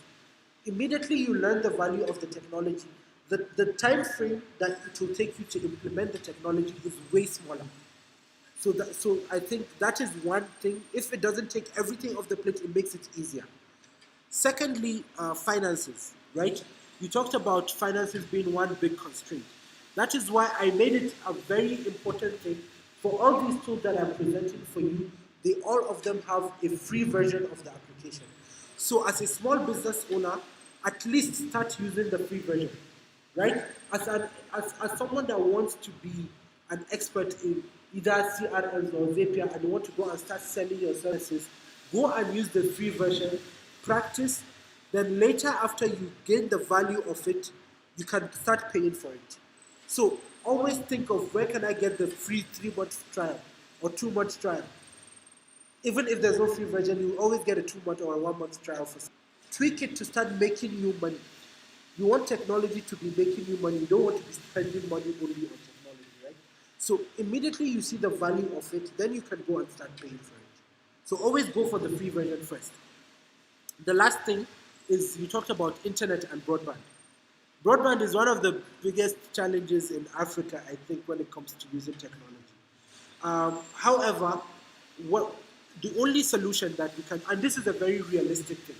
Immediately you learn the value of the technology, the time frame that it will take you to implement the technology is way smaller. So I think that is one thing. If it doesn't take everything off the plate, it makes it easier. Secondly, finances, right? You talked about finances being one big constraint. That is why I made it a very important thing for all these tools that I'm presenting for you. They all of them have a free version of the application. So as a small business owner, at least start using the free version, right? As someone that wants to be an expert in either CRMs or Zapier and you want to go and start selling your services, go and use the free version, practice, then later after you gain the value of it, you can start paying for it. So always think of where can I get the free 3-month trial or 2-month trial. Even if there's no free version, you always get a 2-month or a 1-month trial for something. Tweak it to start making you money. You want technology to be making you money. You don't want to be spending money only on technology, right? So immediately you see the value of it, then you can go and start paying for it. So always go for the free version first. The last thing is you talked about internet and broadband. Broadband is one of the biggest challenges in Africa, I think, when it comes to using technology. However, the only solution that we can, and this is a very realistic thing,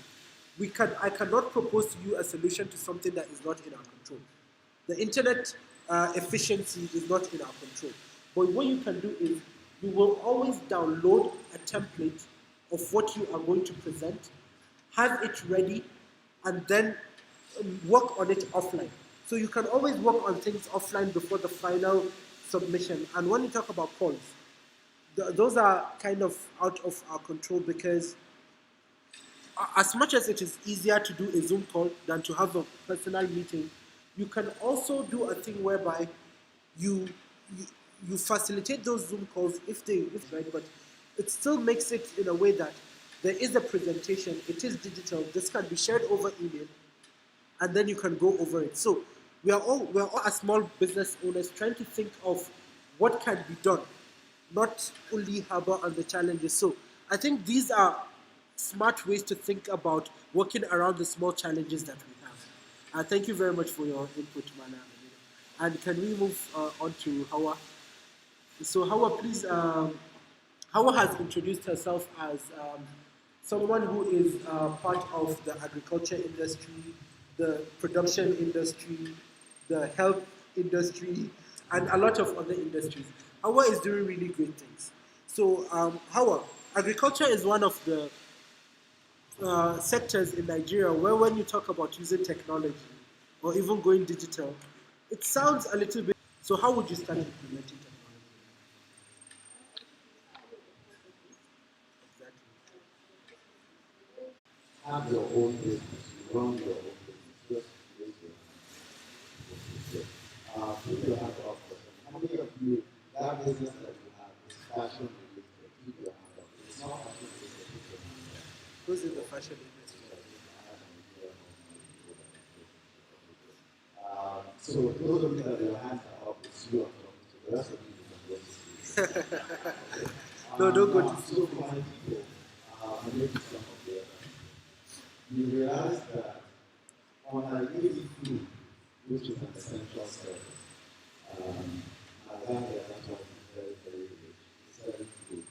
I cannot propose to you a solution to something that is not in our control. The internet efficiency is not in our control. But what you can do is you will always download a template of what you are going to present, have it ready, and then work on it offline. So you can always work on things offline before the final submission. And when you talk about calls, those are kind of out of our control because as much as it is easier to do a Zoom call than to have a personal meeting, you can also do a thing whereby you facilitate those Zoom calls if right, but it still makes it in a way that there is a presentation, it is digital, this can be shared over email, and then you can go over it. So we are all as small business owners trying to think of what can be done, not only harbor on the challenges. So I think these are smart ways to think about working around the small challenges that we have. Thank you very much for your input, Mana. And can we move on to Hawa? So Hawa, please, Hawa has introduced herself as someone who is part of the agriculture industry, the production industry, the health industry, and a lot of other industries. Hawa is doing really great things. So Hawa, agriculture is one of the sectors in Nigeria where when you talk about using technology or even going digital, it sounds a little bit. So how would you start implementing technology? Exactly. Have your own business, you run your own business, just create your own business. Put your hand up for some. How many of you, that business that you have is fashion related? Keep your hand up. It's not fashion related, keep your hand up. Who's in the fashion industry? So those of you that your hands are up, it's you I'm talking to. The rest of you can go to sleep. No, don't go to So many people, and maybe some of the others, you realize that on a daily food, which is an essential service, Nigeria, that's why it's very, very rich. It's very good.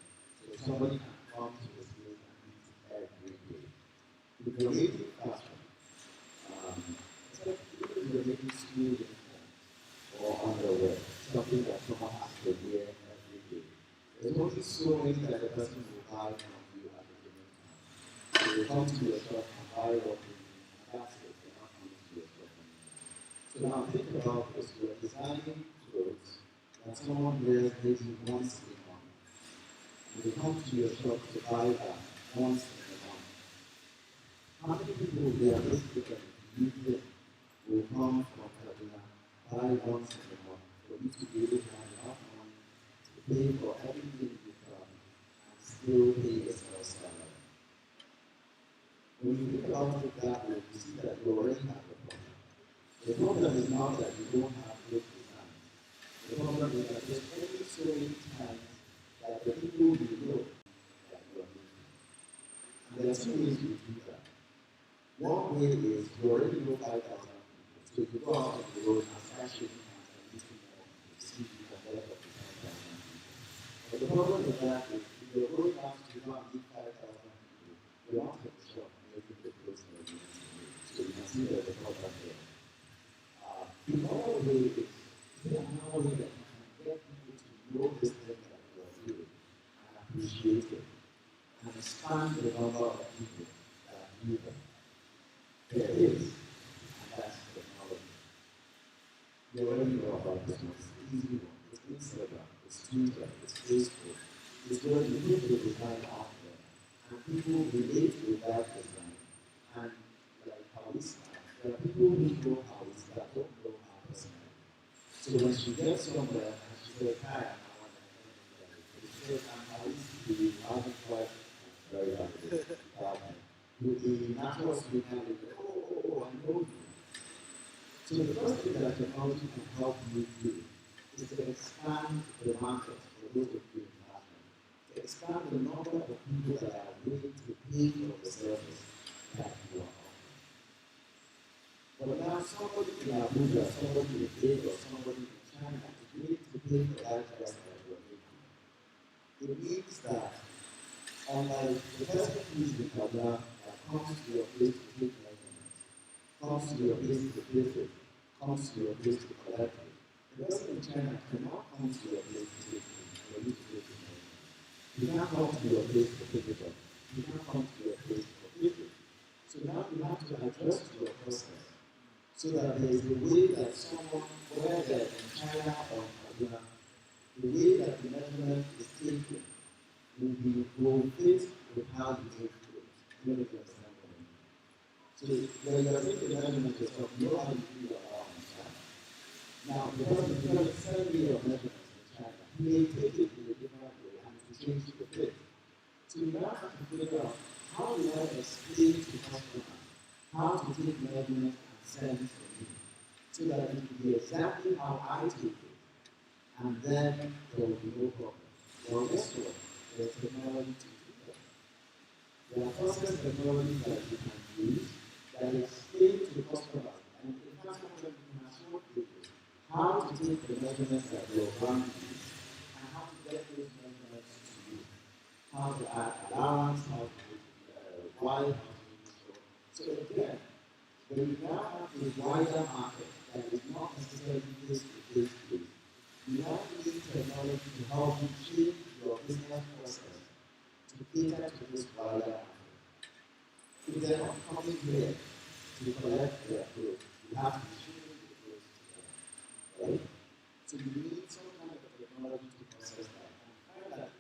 So somebody can come to this place and eat every day. If you're making fashion, if you're making school uniform or underwear, something that someone has to wear every day, there's only so many that the person will buy from you at a given time. So they come to your shop and buy what they need, and that's it. They're not coming to your shop anymore. So now think about this. You're designing clothes that someone wears maybe once a month. And they come to your shop to buy that once in a month. How many people realistically do you think will come from Kaduna, buy once in a month for you to be able to have enough money to pay for everything you've done and still pay yourself salary? When you think about it that way, you see that you already have a problem. The problem is not that you don't have good design. The problem is that there's only so many people will know that you are making. And there are two ways you do that. One way is you already know 5,000 people, so you go out on the road and start shaking hands and meeting more people, see if you can get up to 10,000 people. But the problem with that is if you're going out to go and meet 5,000 people, you're not in the shop making the clothes that you need to make. So you can see that the problem there. The other way is another way that you can get people to know this thing that you are doing and appreciate it and expand the number of people that do that. There is, and that's technology. You already know about this one. It's an easy one. It's Instagram, it's Twitter, it's Facebook. It's where you put the design out there, and people relate with that design. And like Paulista, there are people who know Paulista that don't know her personally. So when she gets somewhere and she says, "Hi, I'm Awana," she says, "I'm Paulista, the other quite very happy." With the natural speaker, they go, oh, I know you. So the first thing that technology can help you do is to expand the market for those of you in fashion, to expand the number of people that are willing to pay for the service that you are offering. But now somebody in Abuja, somebody in Lagos, somebody in China is willing to pay for that price that you are making. It means that unlike the person who is in Kaduna that comes to your place to take measurements, comes to your place to visit, comes to your place to collect it, the person in China cannot come to your place to take it for you to take it measurements. You can't come to your place to pick it up. You can't come to your place for visit. So now you have to adjust your process so that there is a way that someone, whether in China or Kaduna, the way that the measurement is taken will fit with how you take clothes. You know, if you understand what I mean. So when you are taking the measurement yourself, you know how you do your allowance, right? Now, the person is going to send me your measurements in China. He may take it in a different way and to change the fit. So you now have to figure out how do I explain to customers how to take measurements and send it to me so that it will be exactly how I take it. And then there will be no problem. Well, guess what? There's technology to do that. There are process technologies that you can use that explain to customers, and in fact, sometimes you can show people how to take the measurements that your brand needs and how to get those measurements to you. How to add allowance, how to make it wide, how to make it short. So again, when you now have a wider market that is not necessarily face-to-face based, you now need technology to help you change your business process to cater to this wider market. If they're not coming here to collect their clothes, you have to change the clothes to them, right? So you need some kind of technology to process that. And finally,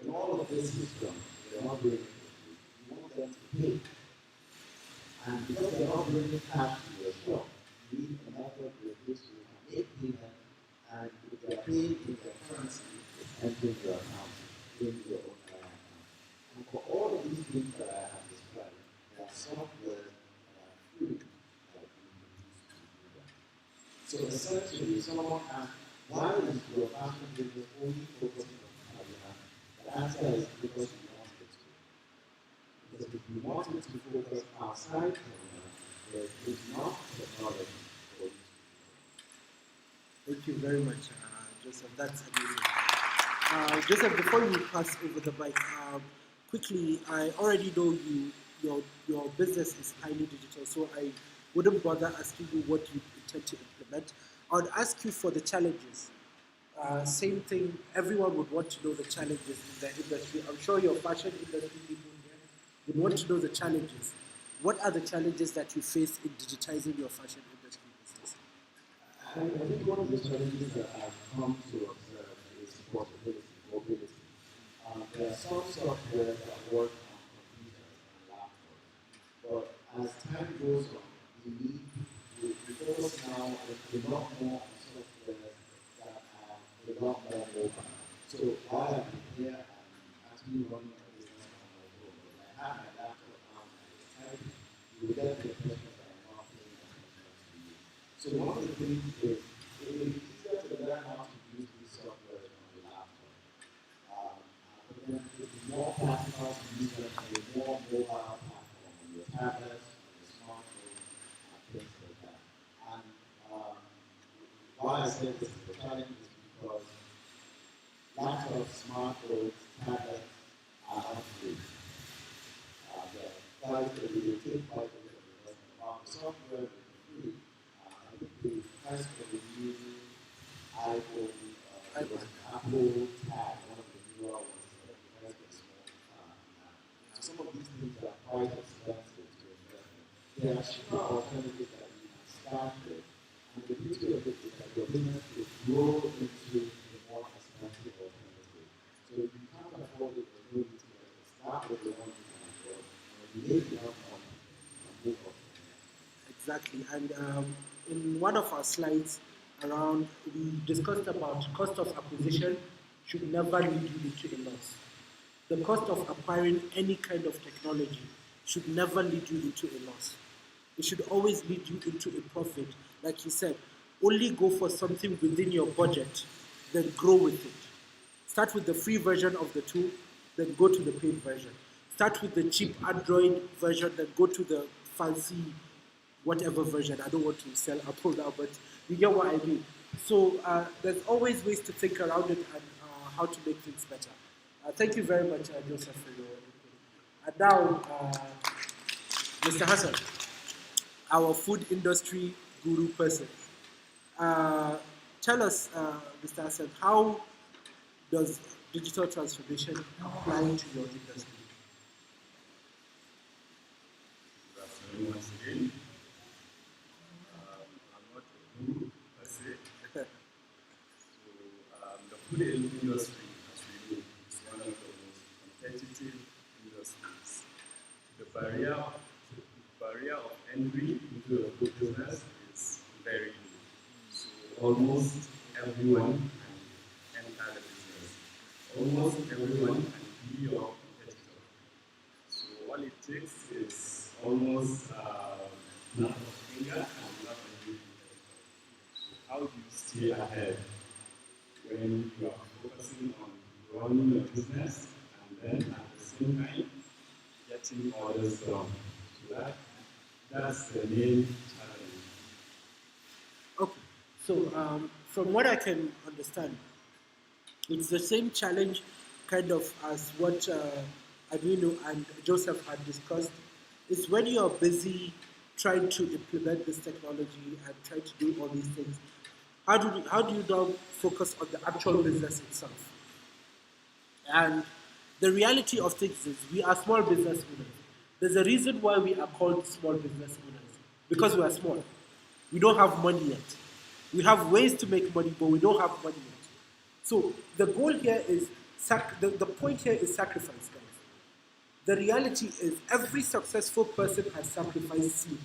when all of this is done, they're not doing it for free. You want them to pay. And because they're not bringing cash to your shop, you need a method with which you can make payment, and if they are paying in their currency, it's entering your account, in your own account. And for all of these things that I have described, there are software that are free that you can use to do that. So essentially, someone asks, why is your fashion business only focusing on Kaduna? The answer is because we want it to. Because if we want it to focus outside Kaduna, there is not technology for it to. Thank you very much, Joseph. That's amazing. Joseph, before you pass over the mic, quickly, I already know your business is highly digital, so I wouldn't bother asking you what you intend to implement. I would ask you for the challenges. Same thing, everyone would want to know the challenges in the industry. I'm sure your fashion industry people here would want to know the challenges. What are the challenges that you face in digitizing your fashion industry business? I think one of the challenges that I've come to observe is portability, mobility. There are some software that work on computers and laptops, but as time goes on, we focus now a lot more on software that are a lot more mobile. So while I'm here, I'm actually running a business on my phone. When I have my laptop out and it's typing, you will get the impression that I'm not paying attention to you. So one of the things is, it will be easier to learn how to use these software on the laptop. But them to be more practical to use them on a more mobile platform, on your tablets, on your smartphone, and things like that. And why I say this is the challenge is because laptops, smartphones, tablets are not free. The price that they take quite a bit of investment. While the software is free, I think the price for the new iPhone, was an Apple tag, one of the newer ones, the price was small. So some of these things are quite expensive to invest in. There are cheaper alternatives that you can start with, and the beauty of it is that your business will grow into a more expensive alternative. So if you can't afford it, there's no need to get it. Start with the one you can afford. And when you make enough money, you can move on. Exactly. And in one of our slides around, we discussed about cost of acquisition should never lead you into a loss. The cost of acquiring any kind of technology should never lead you into a loss. It should always lead you into a profit. Like you said, only go for something within your budget, then grow with it. Start with the free version of the tool, then go to the paid version. Start with the cheap Android version, then go to the fancy whatever version. I don't want to sell Apple now, but you get what I mean. So there's always ways to think around it and how to make things better. Thank you very much, Joseph, for your input. And now, Mr. Hassan, our food industry guru person. Tell us, Mr. Hassan, how does digital transformation apply to your industry? Good afternoon once again. I'm not a guru per se. The food industry, as we know, is one of the most competitive industries. The barrier of entry into the food business is very low. So almost everyone can enter the business. Almost everyone can be your competitor. So all it takes is almost snap of finger and you have a new competitor. So how do you stay ahead when you are focusing on running your business and then at the same time getting orders done? So that's the main challenge. Okay, so from what I can understand, it's the same challenge kind of as what Adrino and Joseph had discussed. It's when you're busy trying to implement this technology and trying to do all these things, how do you now focus on the actual business itself? And the reality of things is we are small business owners. There's a reason why we are called small business owners. Because we are small. We don't have money yet. We have ways to make money, but we don't have money yet. So the goal here is, the point here is sacrifice, guys. The reality is every successful person has sacrificed sleep.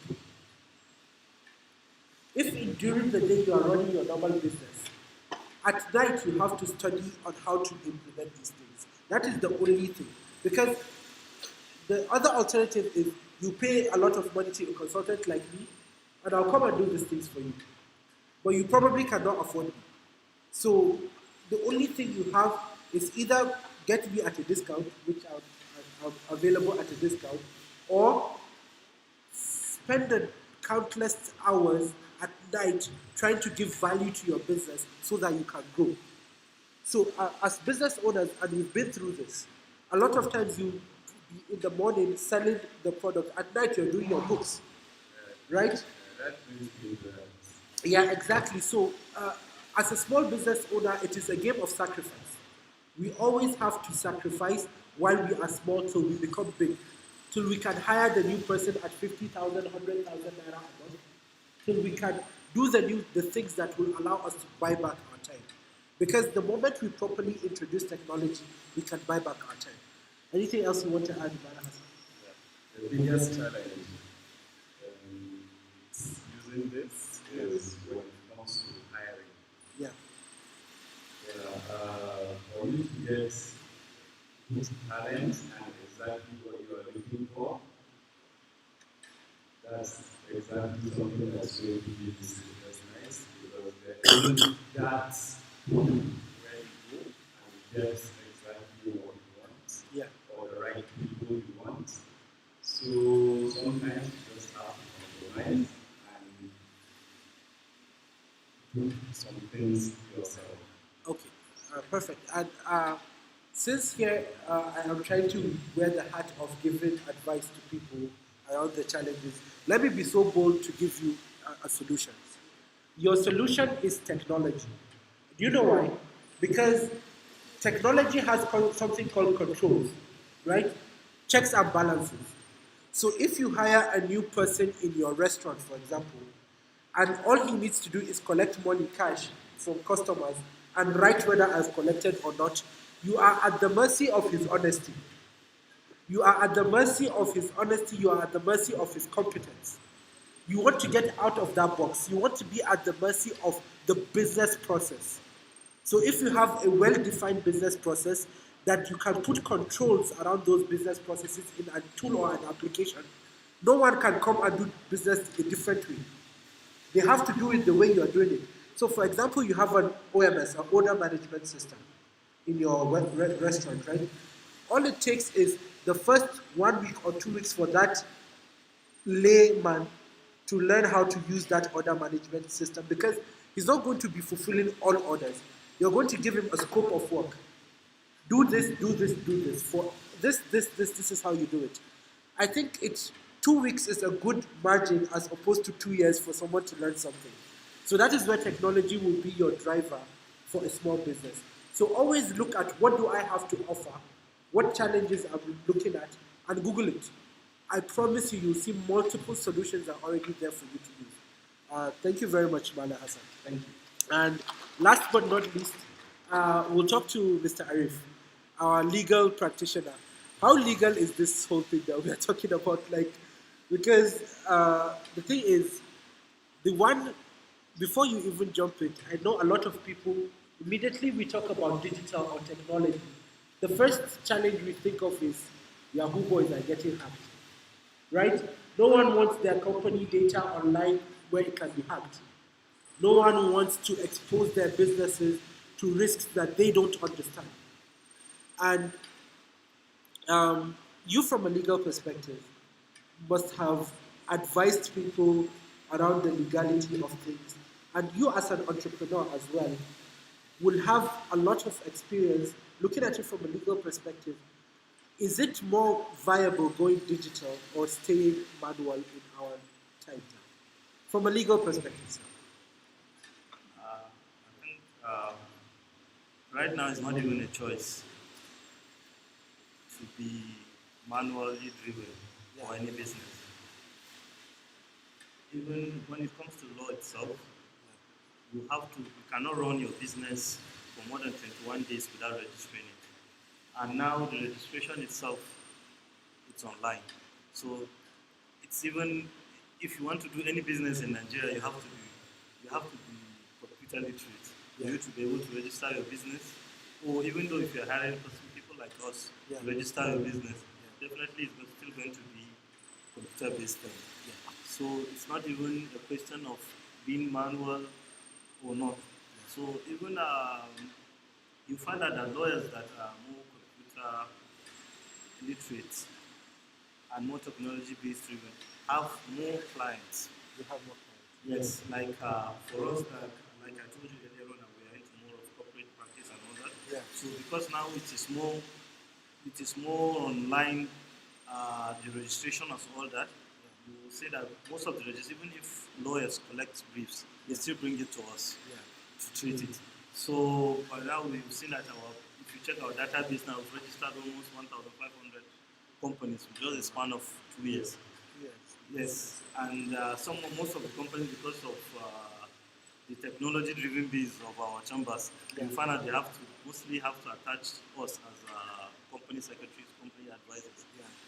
If during the day you are running your normal business, at night you have to study on how to implement these things. That is the only thing. Because the other alternative is you pay a lot of money to a consultant like me, and I'll come and do these things for you. But you probably cannot afford me. So the only thing you have is either get me at a discount, which are available at a discount, or spend the countless hours at night trying to give value to your business so that you can grow. So as business owners, and we've been through this, a lot of times you in the morning selling the product, at night you're doing your books, right? That brings me to that. Yeah, exactly. So as a small business owner, it is a game of sacrifice. We always have to sacrifice while we are small till we become big, till we can hire the new person at 50,000, 100,000 naira a month, till we can do the things that will allow us to buy back our time. Because the moment we properly introduce technology, we can buy back our time. Anything else you want to add, Mara Hassan? The biggest challenge using this is when it comes to hiring. Yeah. For you to get good talent and exactly what you are looking for, that's exactly something that's going to be nice because there isn't that where you go and get exactly what you want. right people you want. So sometimes you just have to compromise and do some things yourself. Okay, perfect. And since here I am trying to wear the hat of giving advice to people around the challenges, let me be so bold to give you a solution. Your solution is technology. Do you know why? Because technology has something called controls, right? Checks and balances. So if you hire a new person in your restaurant, for example, and all he needs to do is collect money cash from customers and write whether I've collected or not, you are at the mercy of his honesty. You are at the mercy of his honesty, you are at the mercy of his competence. You want to get out of that box. You want to be at the mercy of the business process. So if you have a well-defined business process that you can put controls around those business processes in a tool or an application, no one can come and do business a different way. They have to do it the way you're doing it. So for example, you have an OMS, an order management system, in your restaurant, right? All it takes is the first 1 week or 2 weeks for that layman to learn how to use that order management system, because he's not going to be fulfilling all orders. You're going to give him a scope of work. Do this, do this, do this. For this is how you do it. I think it's 2 weeks is a good margin as opposed to 2 years for someone to learn something. So that is where technology will be your driver for a small business. So always look at what do I have to offer, what challenges I'm looking at, and Google it. I promise you, you'll see multiple solutions are already there for you to use. Thank you very much, Mala Hassan. Thank you. And last but not least, we'll talk to Mr. Arif, our legal practitioner. How legal is this whole thing that we are talking about? Like, because the thing is, before you even jump it, I know a lot of people, immediately we talk about digital or technology, the first challenge we think of is Yahoo boys are getting hacked, right? No one wants their company data online where it can be hacked. No one wants to expose their businesses to risks that they don't understand. And you, from a legal perspective, must have advised people around the legality of things. And you, as an entrepreneur as well, will have a lot of experience looking at it from a legal perspective. Is it more viable going digital or staying manual in our time now? From a legal perspective, sir. I think right now it's not even a choice to be manually driven for any business. Even when it comes to law itself, you cannot run your business for more than 21 days without registering it. And now the registration itself, it's online. So it's even, if you want to do any business in Nigeria, you have to be computer literate for you to be able to register your business. Or even though if you're hiring people like us to register your business, definitely it's still going to be computer-based thing. So it's not even a question of being manual or not. So even you find that the lawyers that are more computer literate and more technology-based driven have more clients. You have more clients. Yes, like for us, like I told you earlier on, we are into more of corporate practice and all that. Yeah. So because now it is more online, the registration and all that. You will see that most of the registers, even if lawyers collect briefs, they still bring it to us to treat it. So by now we've seen that if you check our database now, we've registered almost 1,500 companies in just a span of 2 years. Yes, and most of the companies, because of the technology-driven base of our chambers, you find that they mostly have to attach us as company secretaries, company advisors.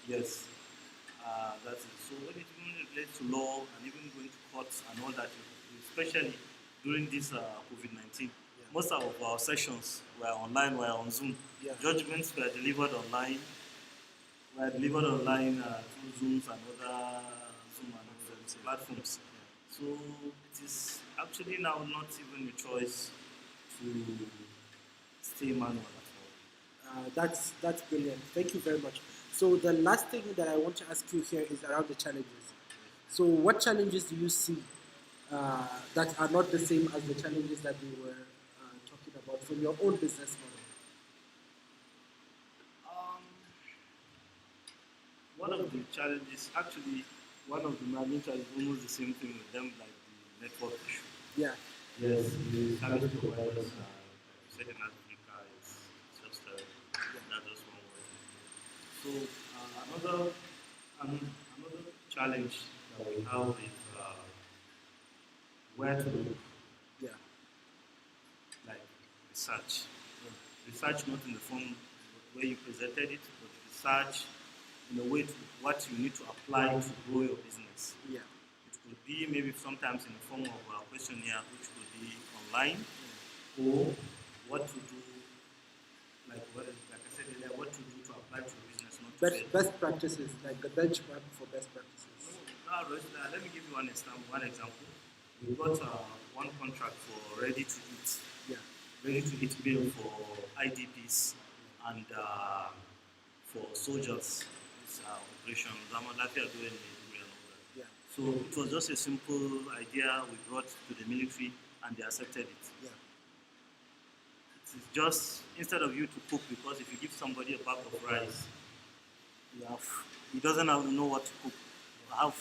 Yes, that's it. So when it even relates to law and even going to courts and all that, especially during this COVID-19, most of our sessions were online, were on Zoom. Judgments were delivered online. Through Zooms and other Zoom and other platforms. So it is actually now not even a choice to stay manual at That's brilliant. Thank you very much. So the last thing that I want to ask you here is around the challenges. So what challenges do you see that are not the same as the challenges that we were talking about from your own business model? One of the challenges, actually, one of the main challenges is almost the same thing with them, like the network issue. Yeah. Yes, the service providers, said in Africa, is just not just one word. So another challenge that we have is where to look, Yeah. like research. Research not in the form where you presented it, but research in a way to what you need to apply to grow your business. Yeah. It could be maybe sometimes in the form of a questionnaire, which could be online, or what to do, like I said earlier, what to do to apply to your business, not to fail. Best practices, like the benchmark for best practices. Let me give you one example. We got one contract for ready to eat. Yeah. Ready to eat meal for IDPs and for soldiers. It's operation Zamalafia doing and all that. Yeah. So it was just a simple idea we brought to the military and they accepted it. Yeah. It's just instead of you to cook, because if you give somebody a bag of rice, he doesn't know what to cook, have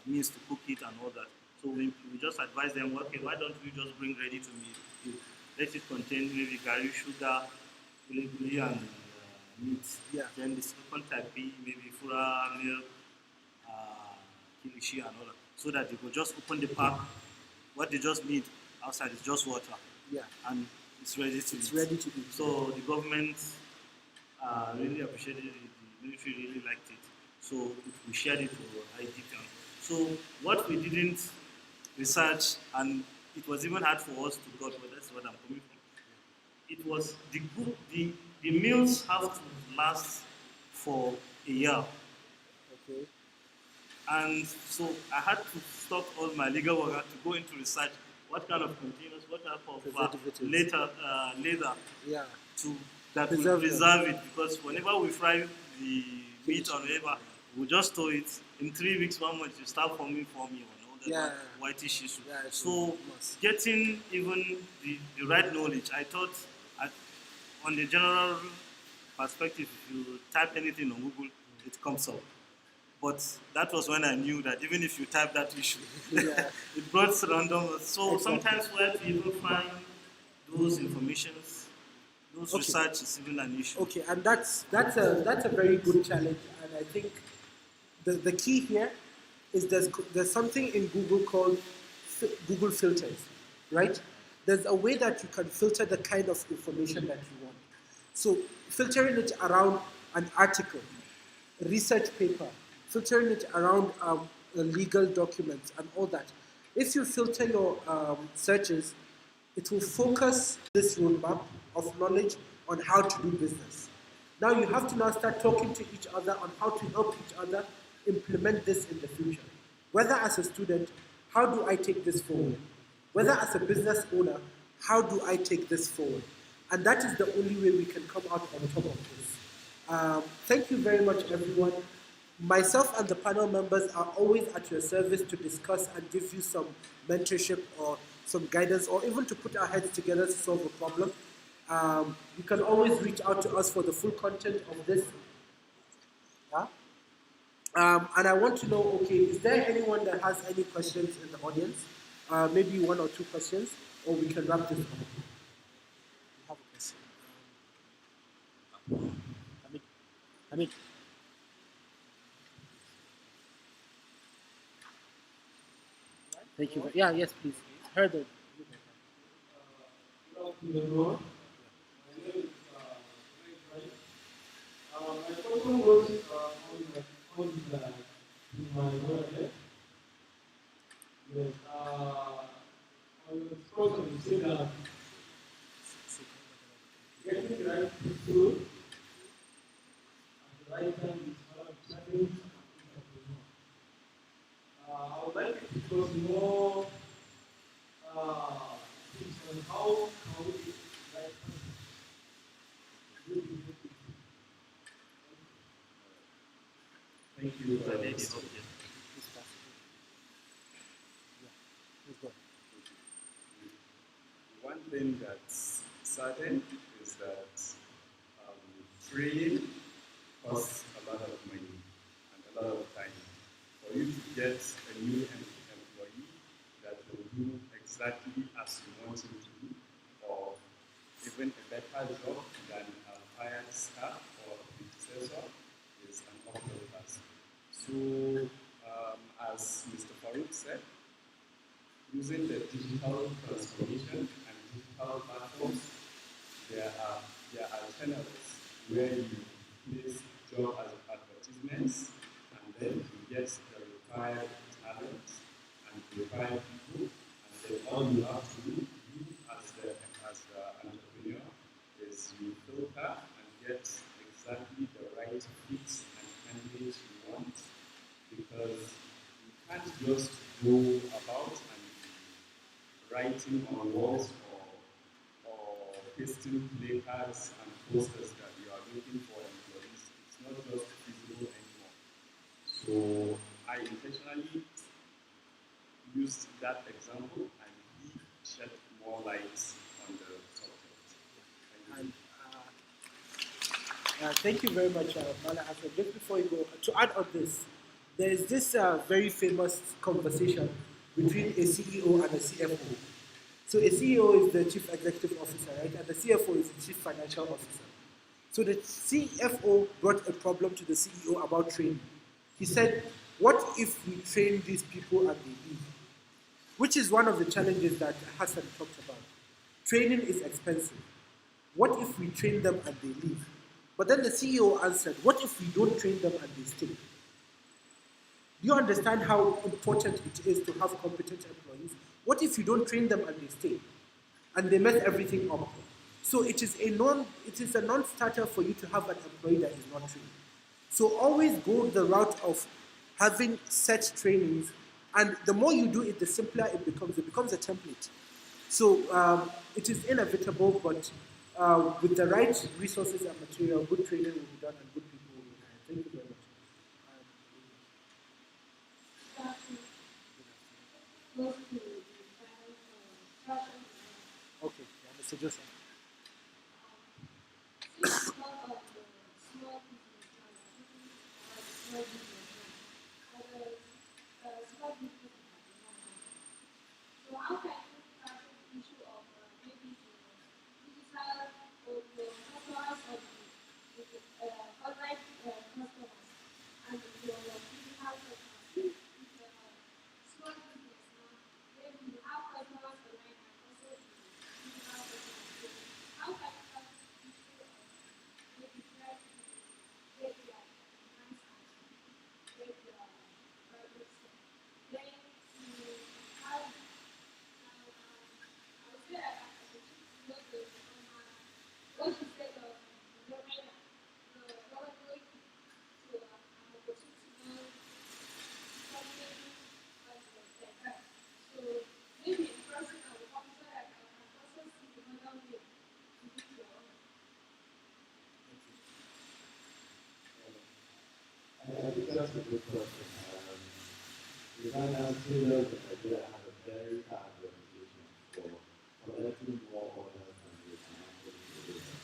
means to cook it and all that. So we just advise them, okay, why don't we just bring ready to meal? Let it contain maybe gari, sugar, guli and meat. Yeah. Then the second type B, maybe fura, milk, kilishi and all that. So that they could just open the pack. What they just need outside is just water. Yeah. And it's ready to eat. It's ready to eat. So the government really appreciated it. The military really liked it. So we shared it to IDP. So what we didn't research, and it was even hard for us to got, but that's what I'm coming from. It was the meals have to last for a year. Okay. And so I had to stop all my legal work to go into research. What kind of containers, what type of leather yeah. that will preserve it, because whenever we fry the meat or whatever, we just store it. In 3 weeks, 1 month, you start forming foamy and all that whitish issue. Yeah, so getting even the right knowledge, I thought on the general perspective, if you type anything on Google, it comes up. But that was when I knew that even if you type that issue, it brought random. So sometimes where to even find those informations, those research is even an issue. Okay, and that's a very good challenge, and I think the key here is there's something in Google called Google filters, right? There's a way that you can filter the kind of information that you want. So filtering it around an article, a research paper, filtering it around legal documents and all that. If you filter your searches, it will focus this roadmap of knowledge on how to do business. Now you have to now start talking to each other on how to help each other implement this in the future. Whether as a student, how do I take this forward? Whether as a business owner, how do I take this forward? And that is the only way we can come out on top of this. Thank you very much, everyone. Myself and the panel members are always at your service to discuss and give you some mentorship or some guidance, or even to put our heads together to solve a problem. You can always reach out to us for the full content of this. And I want to know, okay, is there anyone that has any questions in the audience? Maybe 1 or 2 questions, or we can wrap this up. We have a question. Hamid. Thank you. Yeah, yes, please. Heard it. My question was on my website. Yes, on the program, you said that getting the right people at the right time is one of the challenges of entrepreneur. I would like to discuss more things on how can we get the right person. Thank you. One thing that's certain is that training costs a lot of money and a lot of time. For you to get a new employee that will do exactly as you want him to do, or even a better job than a hired staff or predecessor, is an uphill task. So, as Mr. Farouk said, using the digital transformation and digital platforms, there are channels where you place job advertisements and then you get the required talent and required people, and then all you have to do, you as the entrepreneur, is you filter and get exactly the right fits and candidates you want, because you can't just go about and writing on walls or pasting placards and posters that you are looking for employees. It's not just feasible anymore. So I intentionally used that example and he shed more light on the subject. Thank you. Thank you very much, Mala Hassan. Just before you go, to add on this, there is this very famous conversation between a CEO and a CFO. So a CEO is the Chief Executive Officer, right? And the CFO is the Chief Financial Officer. So the CFO brought a problem to the CEO about training. He said, what if we train these people and they leave? Which is one of the challenges that Hassan talked about. Training is expensive. What if we train them and they leave? But then the CEO answered, what if we don't train them and they stay? Do you understand how important it is to have competent employees? What if you don't train them and they stay? And they mess everything up. So it is a non-starter for you to have an employee that is not trained. So always go the route of having set trainings, and the more you do it, the simpler it becomes. It becomes a template. So it is inevitable, but with the right resources and material, good training will be done and good people will be hired. Thank you very much. Okay, yeah, Mr. Joseph. I think that's a good question. The finance trainers in Nigeria have a very hard reputation for collecting more orders than they can actually deliver.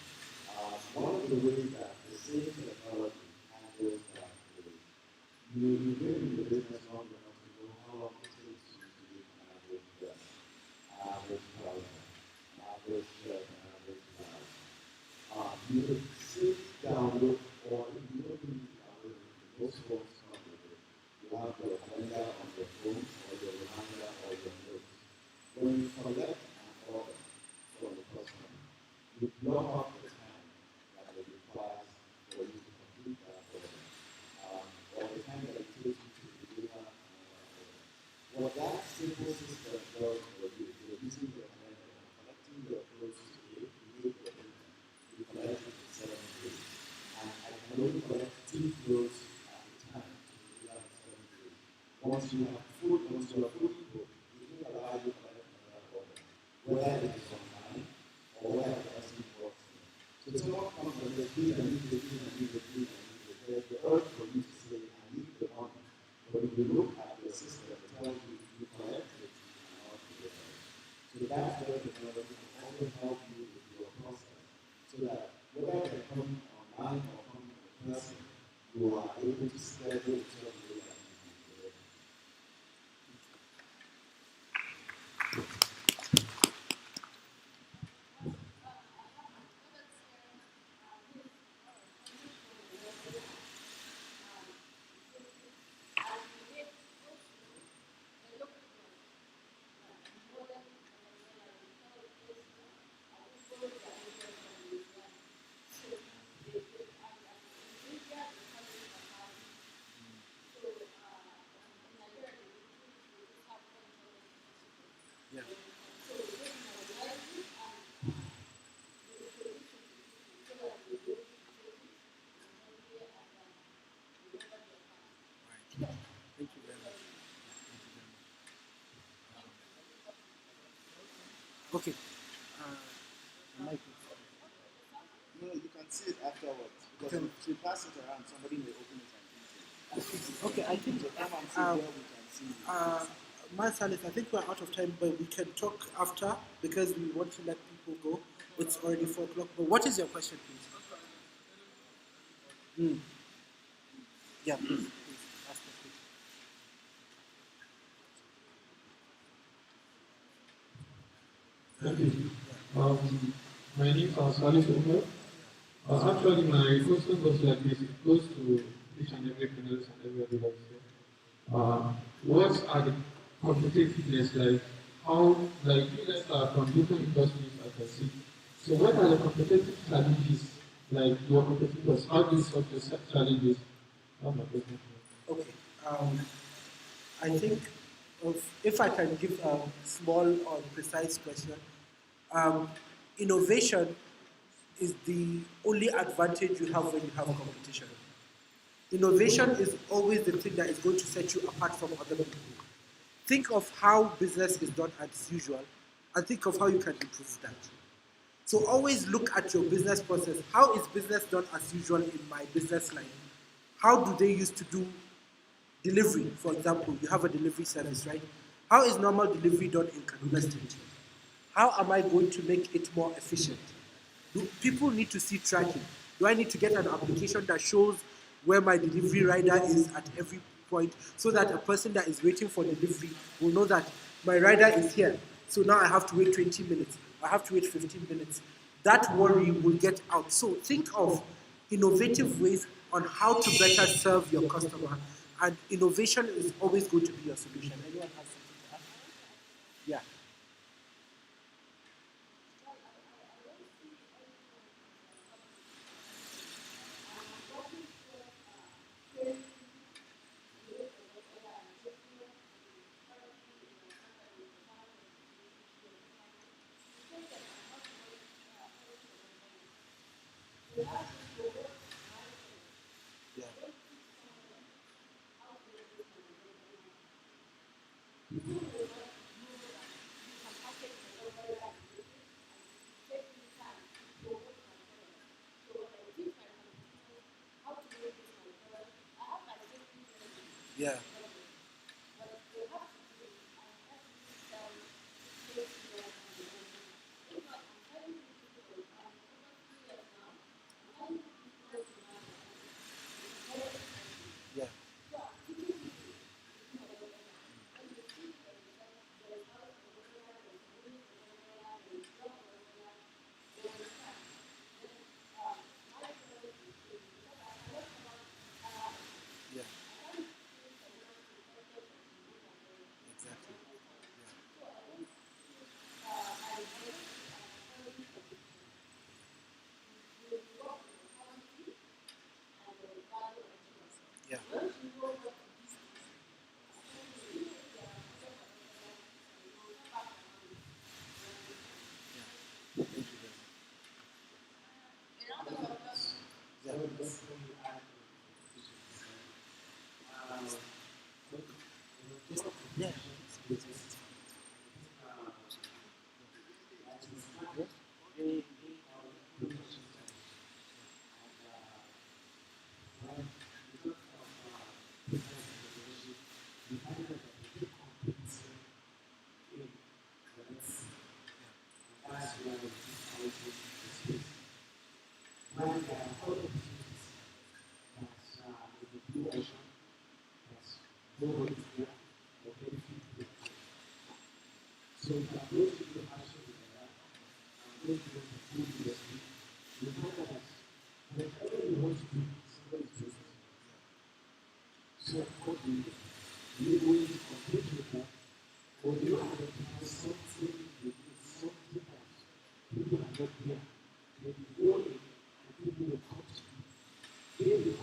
One of the ways that the same technology handles that is you've been in the business long enough to know how long it takes you to make an average dress, average trouser, average shirt, and average blouse. You could sit down with, or you don't need to download it. Most phones come with it. You have your calendar on your phone, or your reminder, or your notes. When you collect an order from the customer, you block off the time that it requires for you to complete that order, or the time that it takes you to deliver an order. What that simple system does for you is you're using your calendar and collecting your clothes today, you make your income, you collect it in 7 days. And I can only collect 2 clothes at a time to deliver in 7 days. Once you are fully booked, it will allow you to collect another order, whether it is online or whether the person works there. So if someone comes and says, please, I need this, please, I need this, please, I need this, there's the urge for you to say, I need you look at the system, it tells you if you collect it or not collect it. So that web technology can also help you with your process so that whether they're coming online or coming in person, you are able to schedule it so that you can do it. Thank you very much. Okay. Mike. No, you can see it afterwards because if you pass it around, somebody may open it and use it. Okay, I think So come and see where we can see it. Marsalis, I think we're out of time, but we can talk after because we want to let people go. It's already 4 o'clock. But what is your question, please? Yeah, please ask the question. Thank you. My name is Salih Umar. Actually, my question goes like this. It goes to each and every panelist and every device here. What are the competitiveness like? How, like, you guys are from different industries, I can see. So what are the competitive challenges, like your competitors? How do you solve the challenges? That's my question. Okay. I think if I can give a small or precise question, innovation is the only advantage you have when you have competition. Innovation is always the thing that is going to set you apart from other people. Think of how business is done as usual and think of how you can improve that. So always look at your business process. How is business done as usual in my business line? How do they used to do delivery? For example, you have a delivery service, right? How is normal delivery done in Kaduna State? How am I going to make it more efficient? People need to see tracking. Do I need to get an application that shows where my delivery rider is at every point so that a person that is waiting for delivery will know that my rider is here. So now I have to wait 20 minutes. I have to wait 15 minutes. That worry will get out. So think of innovative ways on how to better serve your customer. And innovation is always going to be your solution. Anyone has something to add? Yeah. Yeah. Yeah. Yeah. nobody is there, or very few people. So if you approach it with passion like that, and don't do it with full industry, you find that whatever you want to do, somebody is doing it. So what do? Do you go into compete with that? Or do you identify something that is something that people are not there? Then you go in and people will come to you. They will